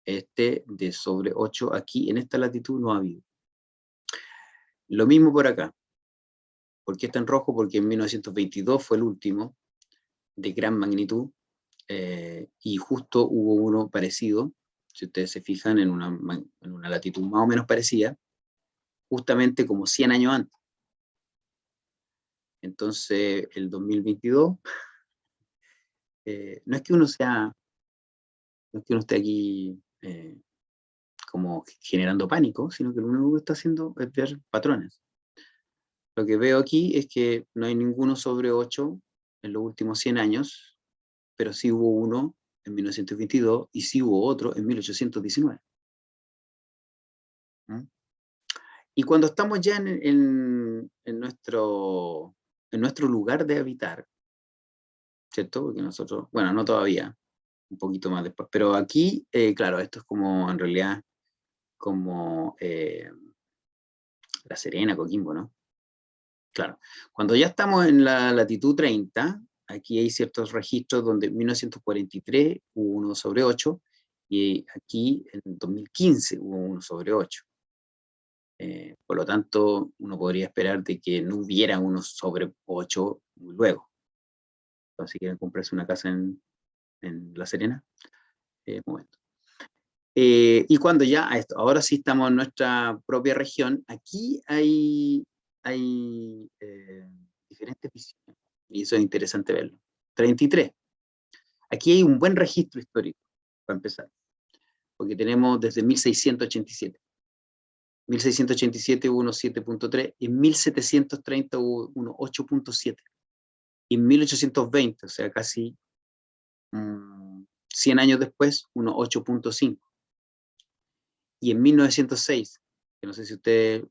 de sobre 8 aquí en esta latitud no ha habido. Lo mismo por acá. ¿Por qué está en rojo? Porque en 1922 fue el último de gran magnitud, y justo hubo uno parecido, si ustedes se fijan, en una latitud más o menos parecida, justamente como 100 años antes. Entonces, el 2022, no es que uno esté aquí como generando pánico, sino que lo único que está haciendo es ver patrones. Lo que veo aquí es que no hay ninguno sobre 8 en los últimos 100 años, pero sí hubo uno en 1922 y sí hubo otro en 1819. ¿Mm? Y cuando estamos ya en nuestro lugar de habitar, ¿cierto? Porque nosotros, bueno, no todavía, un poquito más después, pero aquí, claro, esto es como, en realidad, como La Serena, Coquimbo, ¿no? Claro, cuando ya estamos en la latitud 30, aquí hay ciertos registros donde en 1943 hubo 1 sobre 8, y aquí en 2015 hubo 1 sobre 8. Por lo tanto, uno podría esperar de que no hubiera 1 sobre 8 muy luego. Entonces, si quieren comprarse una casa en La Serena, momento. Y cuando ya, ahora sí estamos en nuestra propia región, aquí hay diferentes visiones, y eso es interesante verlo. 33. Aquí hay un buen registro histórico, para empezar, porque tenemos desde 1687. 1687 hubo uno 7,3, y en 1730 hubo uno 8,7, y en 1820, o sea, casi 100 años después, uno 8,5. Y en 1906, que no sé si ustedes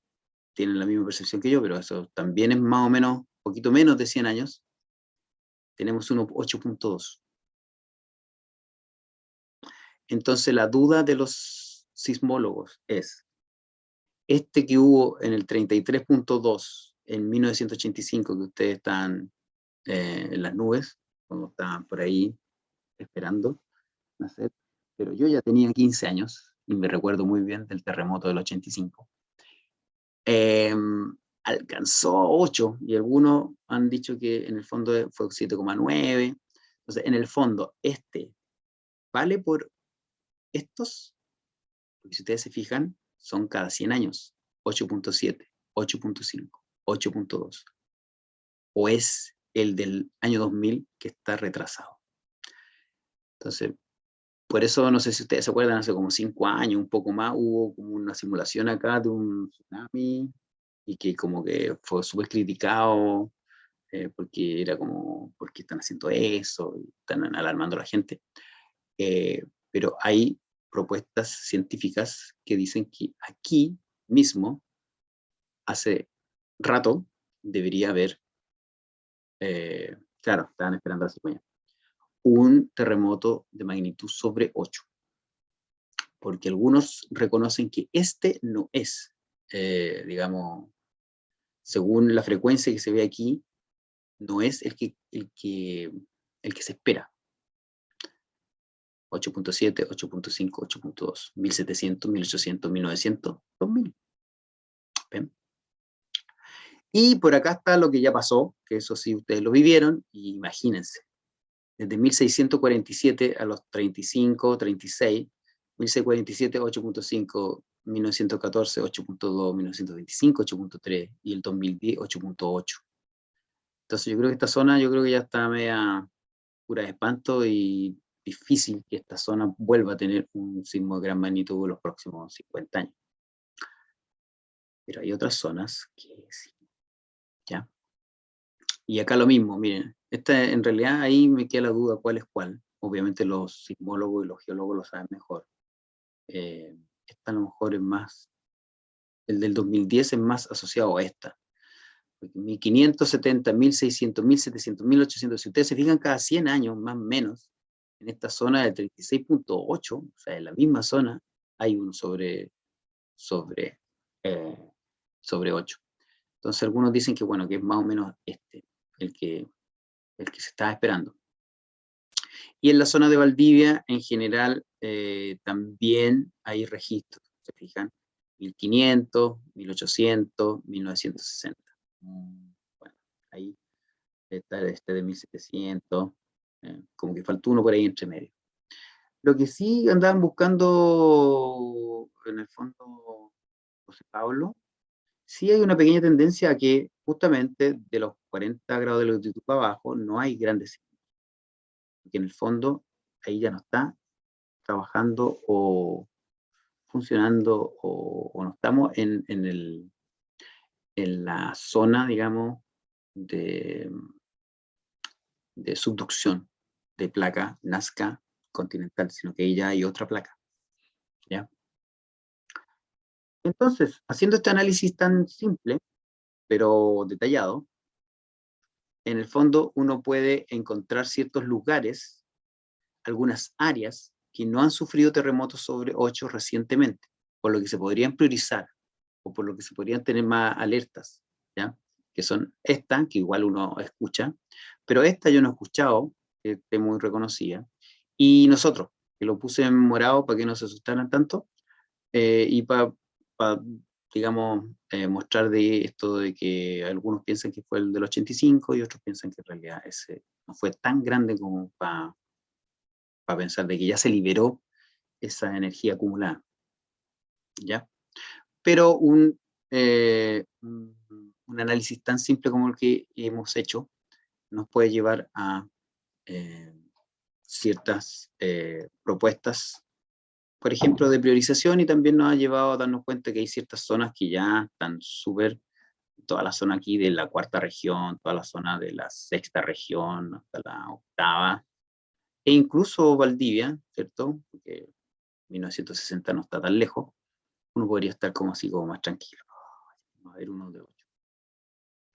tienen la misma percepción que yo, pero eso también es más o menos poquito menos de 100 años, tenemos uno 8.2. Entonces la duda de los sismólogos es, este que hubo en el 33.2 en 1985, que ustedes están en las nubes, cuando estaban por ahí esperando nacer, pero yo ya tenía 15 años, y me recuerdo muy bien del terremoto del 85. Alcanzó 8, y algunos han dicho que en el fondo fue 7,9. Entonces, en el fondo, vale por estos, porque si ustedes se fijan, son cada 100 años, 8.7, 8.5, 8.2. O es el del año 2000 que está retrasado. Entonces, por eso, no sé si ustedes se acuerdan, hace como 5 años, un poco más, hubo como una simulación acá de un tsunami, y que como que fue súper criticado, porque era como, ¿por qué están haciendo eso? Y están alarmando a la gente. Pero hay propuestas científicas que dicen que aquí mismo, hace rato, debería haber, claro, estaban esperando la cigüeña, un terremoto de magnitud sobre 8. Porque algunos reconocen que este no es, digamos, según la frecuencia que se ve aquí, no es el que se espera. 8.7, 8.5, 8.2, 1700, 1800, 1900, 2000. ¿Ven? Y por acá está lo que ya pasó, que eso sí ustedes lo vivieron, y imagínense, desde 1647 a los 35, 36, 1647, 8.5, 1914, 8.2, 1925, 8.3, y el 2010, 8.8. Entonces yo creo que esta zona, yo creo que ya está media pura de espanto, y difícil que esta zona vuelva a tener un sismo de gran magnitud en los próximos 50 años. Pero hay otras zonas que sí, ¿ya? Y acá lo mismo, miren, en realidad ahí me queda la duda cuál es cuál. Obviamente los sismólogos y los geólogos lo saben mejor. Esta a lo mejor es más, el del 2010 es más asociado a esta. 1570, 1600, 1700, 1800, si ustedes se fijan, cada 100 años, más o menos, en esta zona del 36.8, o sea, en la misma zona, hay uno sobre 8. Entonces algunos dicen que, bueno, que es más o menos el que se estaba esperando. Y en la zona de Valdivia, en general, también hay registros, ¿se fijan? 1500, 1800, 1960. Bueno, ahí está este de 1700, como que faltó uno por ahí entre medio. Lo que sí andaban buscando, en el fondo, José Pablo, sí hay una pequeña tendencia a que justamente de los 40 grados de longitud para abajo no hay grandes signos, porque en el fondo ahí ya no está trabajando o funcionando, o no estamos en la zona, digamos, de subducción de placa Nazca continental, sino que ahí ya hay otra placa, ¿ya? Entonces, haciendo este análisis tan simple, pero detallado, en el fondo uno puede encontrar ciertos lugares, algunas áreas que no han sufrido terremotos sobre 8 recientemente, por lo que se podrían priorizar, o por lo que se podrían tener más alertas, ¿ya? Que son estas, que igual uno escucha, pero esta yo no he escuchado, que esté muy reconocida, y nosotros, que lo puse en morado para que no se asustaran tanto, y para, digamos, mostrar de esto de que algunos piensan que fue el del 85 y otros piensan que en realidad ese no fue tan grande como para pensar de que ya se liberó esa energía acumulada, ¿ya? Pero un análisis tan simple como el que hemos hecho nos puede llevar a ciertas propuestas, por ejemplo, de priorización, y también nos ha llevado a darnos cuenta que hay ciertas zonas que ya están súper, toda la zona aquí de la 4ª región, toda la zona de la 6ª región, hasta la 8ª, e incluso Valdivia, ¿cierto? Porque 1960 no está tan lejos, uno podría estar como así, como más tranquilo. Vamos a ver uno de 8.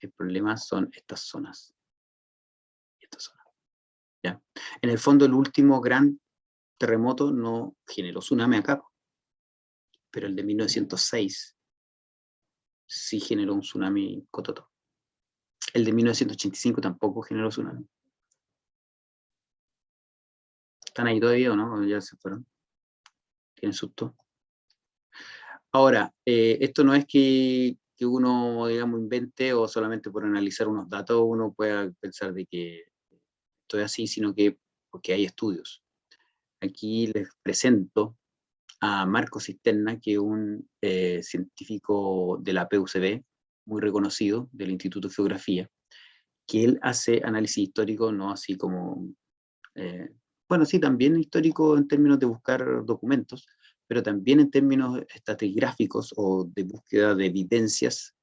El problema son estas zonas. Estas zonas. ¿Ya? En el fondo, el último gran terremoto no generó tsunami acá, pero el de 1906 sí generó un tsunami Cototo. El de 1985 tampoco generó tsunami. ¿Están ahí todavía o no? ¿O ya se fueron? ¿Tienen susto? Ahora, esto no es que uno, digamos, invente o solamente por analizar unos datos uno pueda pensar de que esto es así, sino que porque hay estudios. Aquí les presento a Marco Cisterna, que es un científico de la PUCB, muy reconocido, del Instituto de Geografía, que él hace análisis histórico, no así como, bueno, sí, también histórico en términos de buscar documentos, pero también en términos estratigráficos o de búsqueda de evidencias,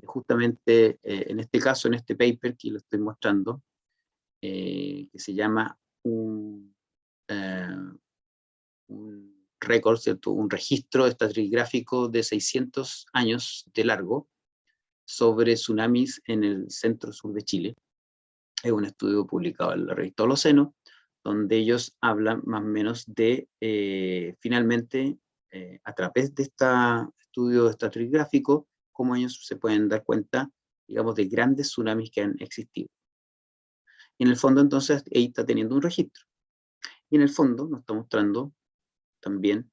justamente en este caso, en este paper que lo estoy mostrando, que se llama un récord, ¿cierto? Un registro estratigráfico de 600 años de largo sobre tsunamis en el centro-sur de Chile. Es un estudio publicado en la revista Holoceno, donde ellos hablan más o menos de, finalmente, a través de este estudio estratigráfico, cómo ellos se pueden dar cuenta, digamos, de grandes tsunamis que han existido. Y en el fondo, entonces, ahí está teniendo un registro. Y en el fondo nos está mostrando también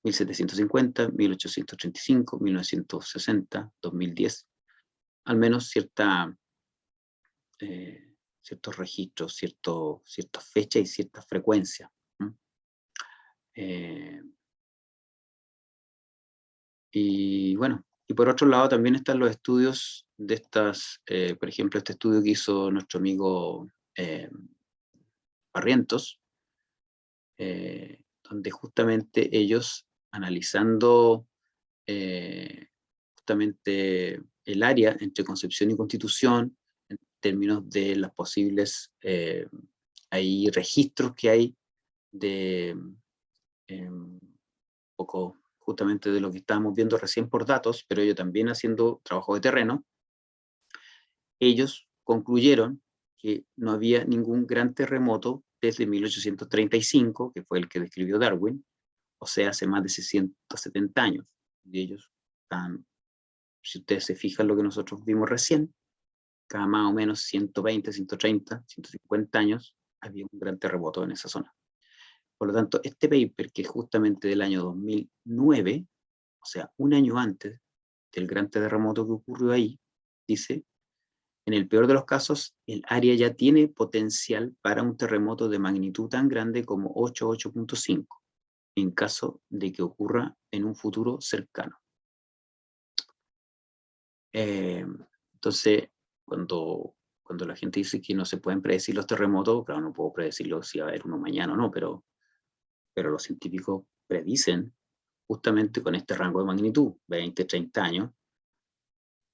1750, 1835, 1960, 2010, al menos ciertos registros, ciertas fechas y ciertas frecuencias. Y bueno, y por otro lado también están los estudios de estas, por ejemplo, este estudio que hizo nuestro amigo Barrientos, donde justamente ellos, analizando justamente el área entre Concepción y Constitución, en términos de las posibles hay registros que hay de un poco justamente de lo que estábamos viendo recién por datos, pero ellos también haciendo trabajo de terreno, ellos concluyeron que no había ningún gran terremoto desde 1835, que fue el que describió Darwin, o sea, hace más de 670 años. Y ellos están, si ustedes se fijan lo que nosotros vimos recién, cada más o menos 120, 130, 150 años, había un gran terremoto en esa zona. Por lo tanto, este paper, que es justamente del año 2009, o sea, un año antes del gran terremoto que ocurrió ahí, dice, en el peor de los casos, el área ya tiene potencial para un terremoto de magnitud tan grande como 8, 8.5, en caso de que ocurra en un futuro cercano. Entonces, cuando la gente dice que no se pueden predecir los terremotos, claro, no puedo predecirlo si va a haber uno mañana o no, pero los científicos predicen justamente con este rango de magnitud, 20, 30 años,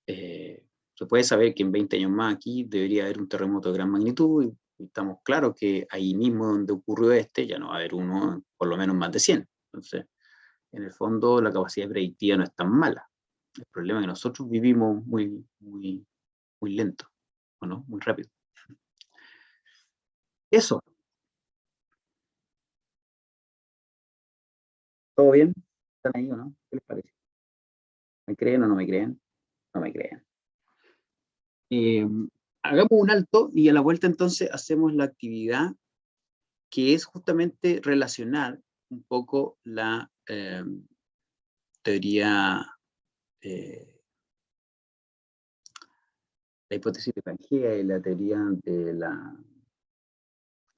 se puede saber que en 20 años más aquí debería haber un terremoto de gran magnitud y estamos claros que ahí mismo donde ocurrió este ya no va a haber uno, por lo menos más de 100. Entonces, en el fondo la capacidad predictiva no es tan mala. El problema es que nosotros vivimos muy lento, ¿o no? Muy rápido. Eso. ¿Todo bien? ¿Están ahí o no? ¿Qué les parece? ¿Me creen o no me creen? No me creen. Hagamos un alto y a la vuelta entonces hacemos la actividad que es justamente relacionar un poco la teoría, la hipótesis de Pangea y la teoría de la,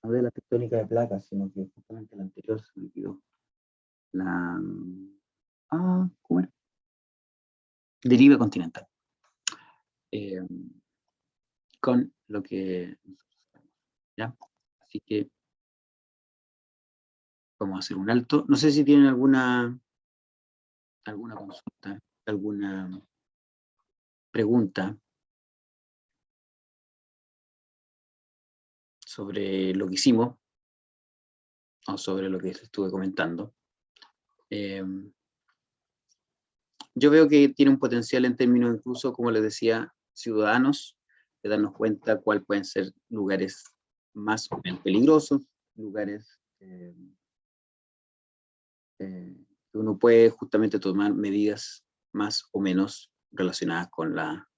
no de la tectónica de placas, sino que justamente la anterior se me olvidó. ¿Cómo era? Deriva continental. Con lo que ¿ya? Así que vamos a hacer un alto. No sé si tienen alguna consulta, alguna pregunta sobre lo que hicimos o sobre lo que estuve comentando. yo veo que tiene un potencial en términos incluso, como les decía, ciudadanos, de darnos cuenta cuáles pueden ser lugares más o menos peligrosos, lugares que uno puede justamente tomar medidas más o menos relacionadas con la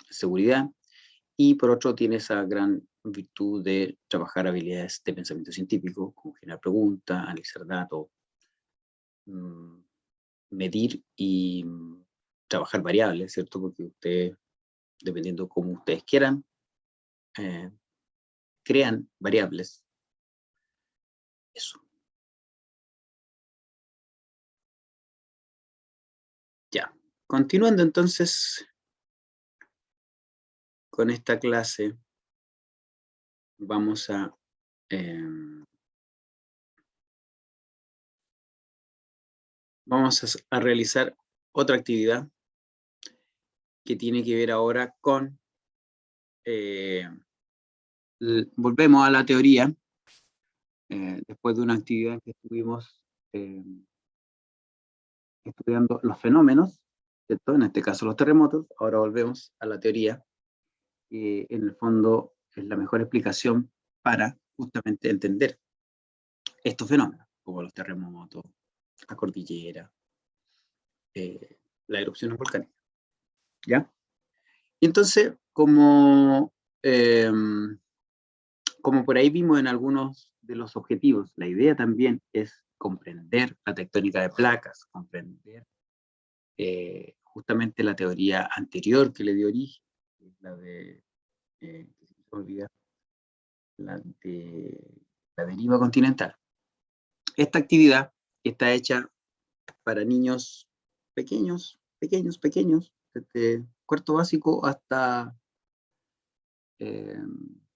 seguridad, y por otro tiene esa gran virtud de trabajar habilidades de pensamiento científico, como generar preguntas, analizar datos, medir y trabajar variables, ¿cierto? Porque ustedes, dependiendo cómo ustedes quieran, crean variables. Eso. Ya. Continuando entonces con esta clase, vamos a realizar otra actividad que tiene que ver ahora con, volvemos a la teoría, después de una actividad que estuvimos estudiando los fenómenos, ¿cierto? En este caso los terremotos. Ahora volvemos a la teoría, que en el fondo es la mejor explicación para justamente entender estos fenómenos, como los terremotos, la cordillera, la erupción volcánica. ¿Ya? Y entonces, como por ahí vimos en algunos de los objetivos, la idea también es comprender la tectónica de placas, comprender justamente la teoría anterior que le dio origen, la de, la deriva continental. Esta actividad está hecha para niños pequeños, desde cuarto básico hasta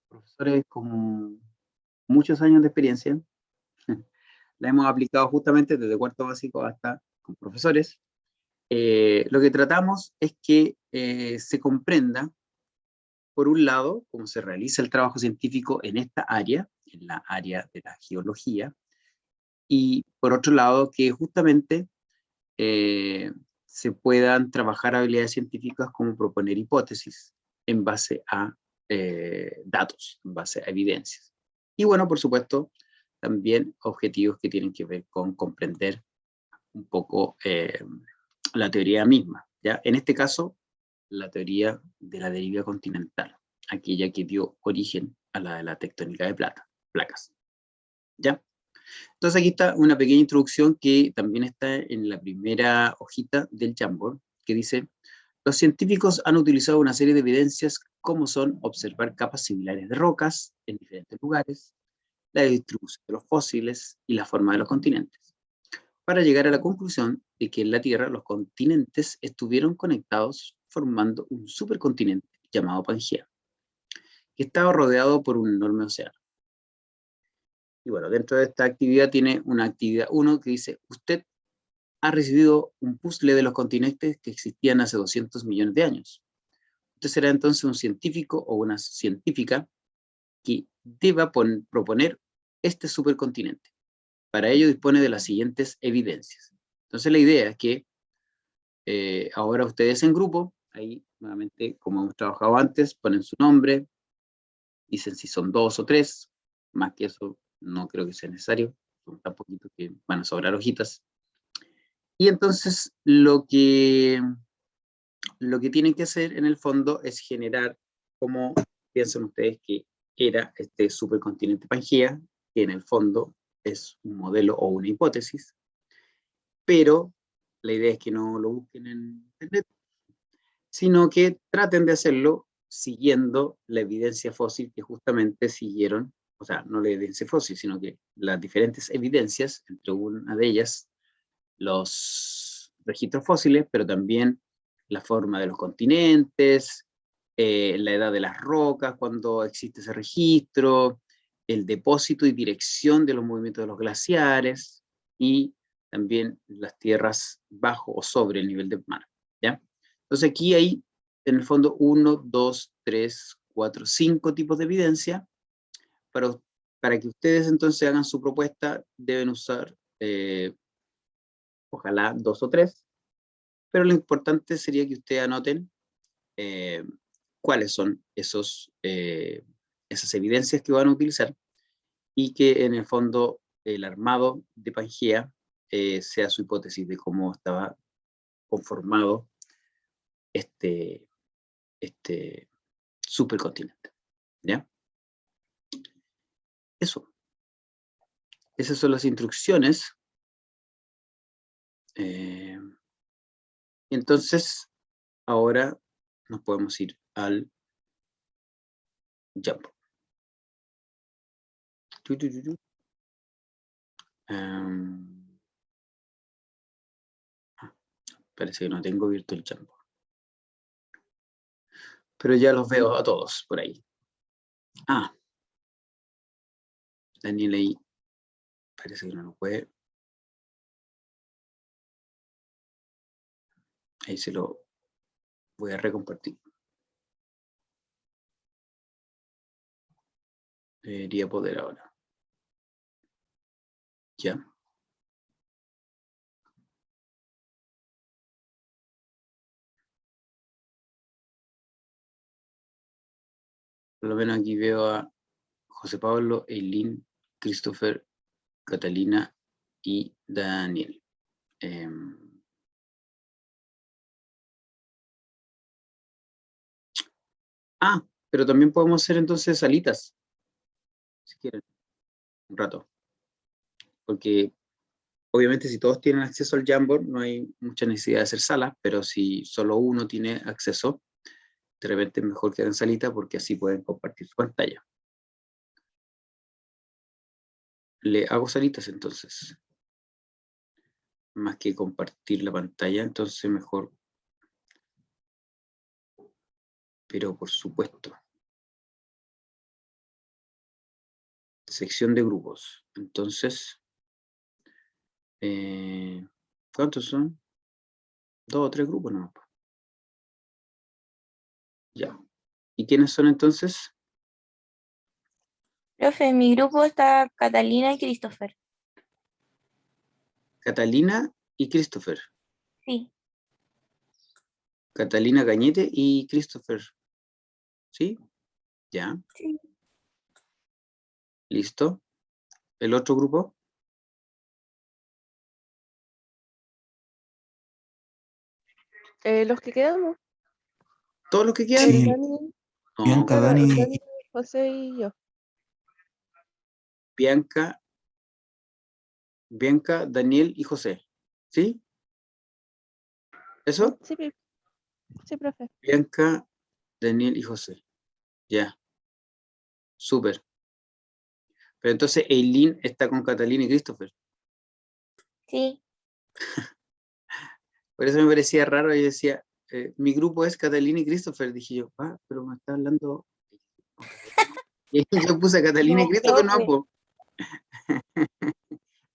profesores con muchos años de experiencia. La hemos aplicado justamente desde cuarto básico hasta con profesores. Lo que tratamos es que se comprenda, por un lado, cómo se realiza el trabajo científico en esta área, en la área de la geología, y por otro lado, que justamente se puedan trabajar habilidades científicas como proponer hipótesis en base a datos, en base a evidencias. Y bueno, por supuesto, también objetivos que tienen que ver con comprender un poco la teoría misma, ¿ya? En este caso, la teoría de la deriva continental, aquella que dio origen a la de la tectónica de placas, ¿ya? Entonces aquí está una pequeña introducción que también está en la primera hojita del Jamboard, que dice: los científicos han utilizado una serie de evidencias como son observar capas similares de rocas en diferentes lugares, la distribución de los fósiles y la forma de los continentes, para llegar a la conclusión de que en la Tierra los continentes estuvieron conectados formando un supercontinente llamado Pangea, que estaba rodeado por un enorme océano. Y bueno, dentro de esta actividad tiene una actividad 1 que dice: usted ha recibido un puzzle de los continentes que existían hace 200 millones de años. Usted será entonces un científico o una científica que deba proponer este supercontinente. Para ello dispone de las siguientes evidencias. Entonces la idea es que ahora ustedes en grupo, ahí nuevamente como hemos trabajado antes, ponen su nombre, dicen si son 2 o 3, más que eso no creo que sea necesario, son tan poquitos que van a sobrar hojitas. Y entonces lo que tienen que hacer en el fondo es generar, como piensan ustedes que era este supercontinente Pangea, que en el fondo es un modelo o una hipótesis, pero la idea es que no lo busquen en internet, sino que traten de hacerlo siguiendo la evidencia fósil que justamente siguieron, o sea, no la evidencia fósil, sino que las diferentes evidencias, entre una de ellas los registros fósiles, pero también la forma de los continentes, la edad de las rocas cuando existe ese registro, el depósito y dirección de los movimientos de los glaciares, y también las tierras bajo o sobre el nivel del mar, ¿ya? Entonces aquí hay, en el fondo, 1, 2, 3, 4, 5 tipos de evidencia. Para que ustedes entonces hagan su propuesta, deben usar ojalá 2 o 3, pero lo importante sería que ustedes anoten cuáles son esas evidencias que van a utilizar y que en el fondo el armado de Pangea sea su hipótesis de cómo estaba conformado este supercontinente. ¿Ya? Eso. Esas son las instrucciones. Entonces, ahora nos podemos ir al Jamboard. Parece que no tengo Virtual Jamboard. Pero ya los veo a todos por ahí. Daniel ahí parece que no lo puede. Ahí se lo voy a recompartir. Debería poder ahora. Ya. Por lo menos aquí veo a José Pablo, Eileen, Christopher, Catalina y Daniel. Pero también podemos hacer entonces salitas, si quieren, un rato. Porque obviamente si todos tienen acceso al Jamboard no hay mucha necesidad de hacer salas, pero si solo uno tiene acceso, de repente es mejor que hagan salita porque así pueden compartir su pantalla. Le hago salitas entonces. Más que compartir la pantalla, entonces mejor. Pero por supuesto. Sección de grupos. Entonces, ¿cuántos son? 2 o 3 grupos nomás. Ya. ¿Y quiénes son entonces? Profe, en mi grupo está Catalina y Christopher. Catalina y Christopher. Sí. Catalina Cañete y Christopher. ¿Sí? Ya. Sí. Listo. ¿El otro grupo? Los que quedamos. ¿Todos los que quedan? Sí, Dani, No, Bianca, claro, Dani, Dani, José y yo. Bianca, Daniel y José. ¿Sí? ¿Eso? Sí, sí, profe. Bianca, Daniel y José. Ya. Súper. Pero entonces Eileen está con Catalina y Christopher. Sí. Por eso me parecía raro. Yo decía, mi grupo es Catalina y Christopher. Dije yo, pero me está hablando. Y yo puse a Catalina y No, Christopher, no, profe. po.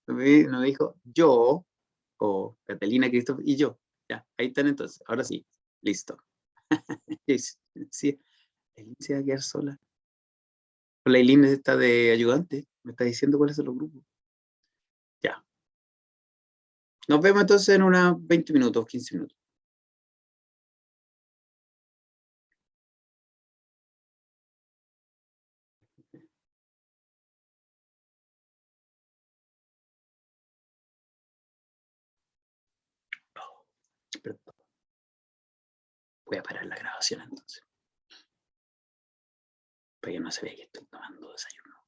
No dijo yo, o Catalina, Christopher y yo. Ya, ahí están entonces. Ahora sí, listo. Sí, Eileen se va a quedar sola. La Eileen está de ayudante. Me está diciendo cuáles son los grupos. Ya. Nos vemos entonces en unos 20 minutos, 15 minutos. Pero voy a parar la grabación entonces. Para que no se vea que estoy tomando desayuno.